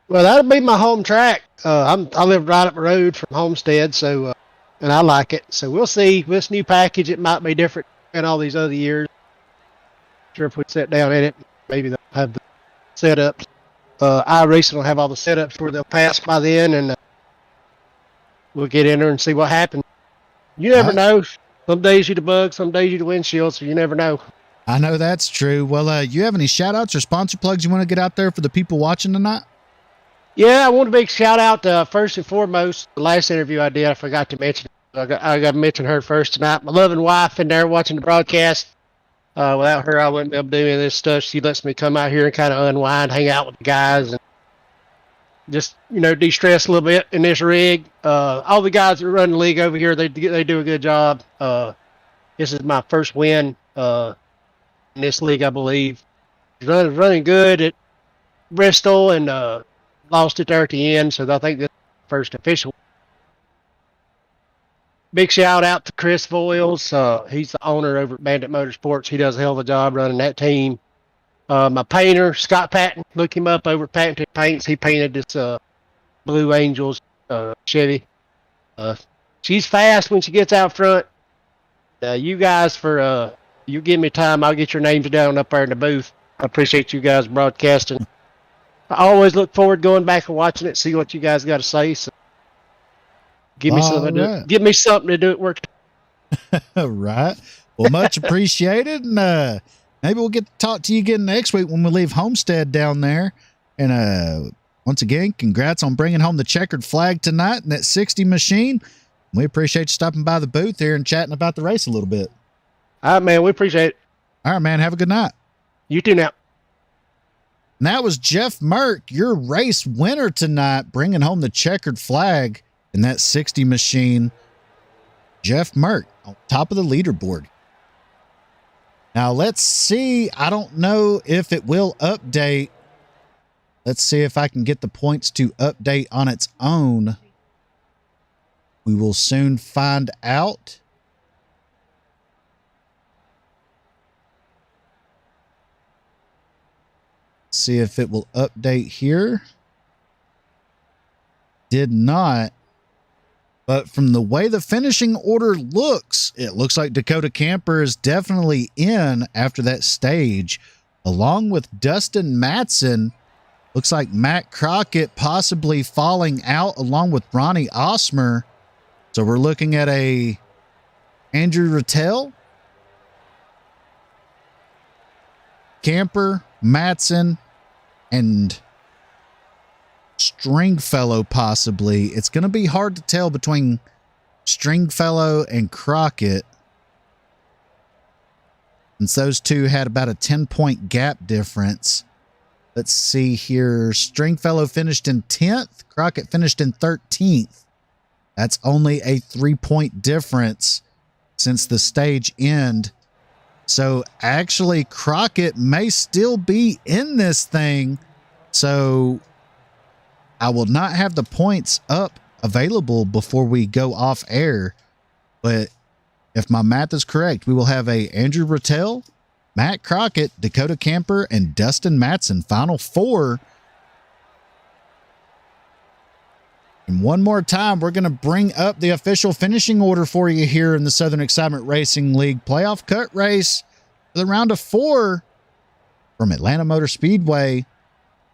Well, that'll be my home track. I live right up the road from Homestead, so and I like it. So we'll see. With this new package, it might be different than all these other years. Sure, if we sit down in it, maybe they'll have the setups. iRacing will have all the setups where they'll pass by then, and we'll get in there and see what happens. You never know. Some days you the bug, some days you the windshield, so you never know. I know that's true. Well, you have any shout-outs or sponsor plugs you want to get out there for the people watching tonight? Yeah, I want a big shout out first and foremost. The last interview I did, I forgot to mention. I got to mention her first tonight. My loving wife in there watching the broadcast. Without her, I wouldn't be able to do any of this stuff. She lets me come out here and kind of unwind, hang out with the guys, and just de-stress a little bit in this rig. All the guys that run the league over here, they do a good job. This is my first win in this league, I believe. Running good at Bristol and lost it there at the end, so I think this is the first official. Big shout out to Chris Voiles. He's the owner over at Bandit Motorsports. He does a hell of a job running that team. My painter, Scott Patton, look him up over at Patton Paints. He painted this Blue Angels Chevy. She's fast when she gets out front. You guys, you give me time, I'll get your names down up there in the booth. I appreciate you guys broadcasting. I always look forward to going back and watching it, see what you guys got to say. So give me something to do at work. Right. Well, much appreciated. And maybe we'll get to talk to you again next week when we leave Homestead down there. And once again, congrats on bringing home the checkered flag tonight in that 60 machine. We appreciate you stopping by the booth here and chatting about the race a little bit. All right, man. We appreciate it. All right, man. Have a good night. You too now. And that was Jeff Merck, your race winner tonight, bringing home the checkered flag in that 60 machine. Jeff Merck on top of the leaderboard. Now let's see. I don't know if it will update. Let's see if I can get the points to update on its own. We will soon find out. See if it will update here. Did not. But from the way the finishing order looks, it looks like Dakota Camper is definitely in after that stage, along with Dustin Matson. Looks like Matt Crockett possibly falling out along with Ronnie Osmer. So we're looking at a Andrew Rattel, Camper, Matson, and Stringfellow possibly. It's going to be hard to tell between Stringfellow and Crockett, since those two had about a 10-point gap difference. Let's see here. Stringfellow finished in 10th. Crockett finished in 13th. That's only a 3-point difference since the stage end. So actually, Crockett may still be in this thing. So I will not have the points up available before we go off air. But if my math is correct, we will have a Andrew Rattel, Matt Crockett, Dakota Camper, and Dustin Matson. Final four. And one more time, we're going to bring up the official finishing order for you here in the Southern Excitement Racing League playoff cut race for the round of 4. from Atlanta Motor Speedway.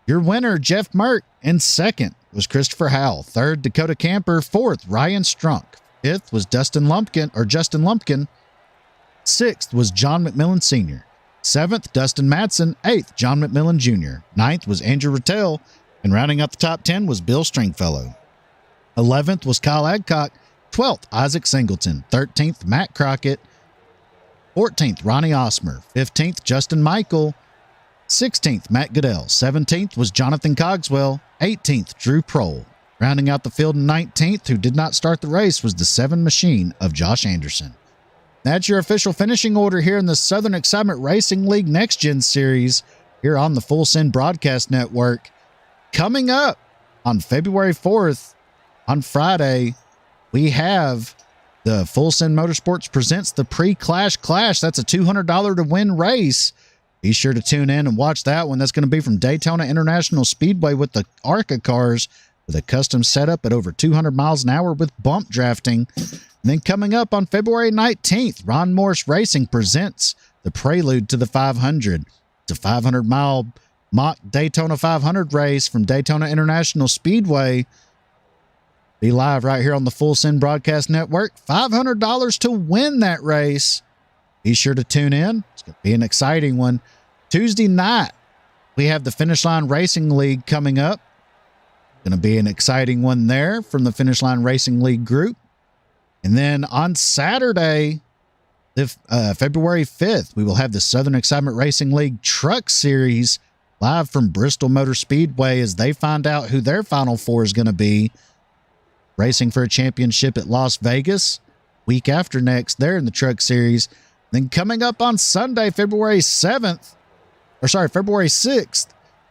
Your winner, Jeff Merck. In second was Christopher Howell. Third, Dakota Camper. Fourth, Ryan Strunk. Fifth was Justin Lumpkin. Sixth was John McMillan Sr. Seventh, Dustin Madsen. Eighth, John McMillan Jr. Ninth was Andrew Rattel. And rounding out the top 10 was Bill Stringfellow. 11th was Kyle Adcock. 12th, Isaac Singleton. 13th, Matt Crockett. 14th, Ronnie Osmer. 15th, Justin Michael. 16th, Matt Goodell. 17th was Jonathan Cogswell. 18th, Drew Prohl. Rounding out the field in 19th, who did not start the race, was the 7 machine of Josh Anderson. That's your official finishing order here in the Southern Excitement Racing League Next Gen Series here on the Full Send Broadcast Network. Coming up on February 4th, on Friday, we have the Full Send Motorsports presents the Pre-Clash Clash. That's a $200 to win race. Be sure to tune in and watch that one. That's going to be from Daytona International Speedway with the ARCA cars with a custom setup at over 200 miles an hour with bump drafting. And then coming up on February 19th, Ron Morris Racing presents the Prelude to the 500. It's a 500-mile mock Daytona 500 race from Daytona International Speedway. Be live right here on the Full Send Broadcast Network. $500 to win that race. Be sure to tune in. It's going to be an exciting one. Tuesday night, we have the Finish Line Racing League coming up. Going to be an exciting one there from the Finish Line Racing League group. And then on Saturday, February 5th, we will have the Southern Excitement Racing League Truck Series live from Bristol Motor Speedway as they find out who their Final Four is going to be. Racing for a championship at Las Vegas. Week after next, they're in the Truck Series. Then coming up on Sunday, February 6th,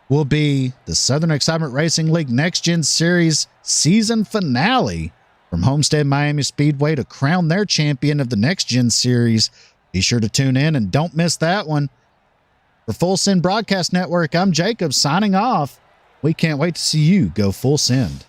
will be the Southern Excitement Racing League Next Gen Series season finale from Homestead Miami Speedway to crown their champion of the Next Gen Series. Be sure to tune in and don't miss that one. For Full Send Broadcast Network, I'm Jacob signing off. We can't wait to see you go full send.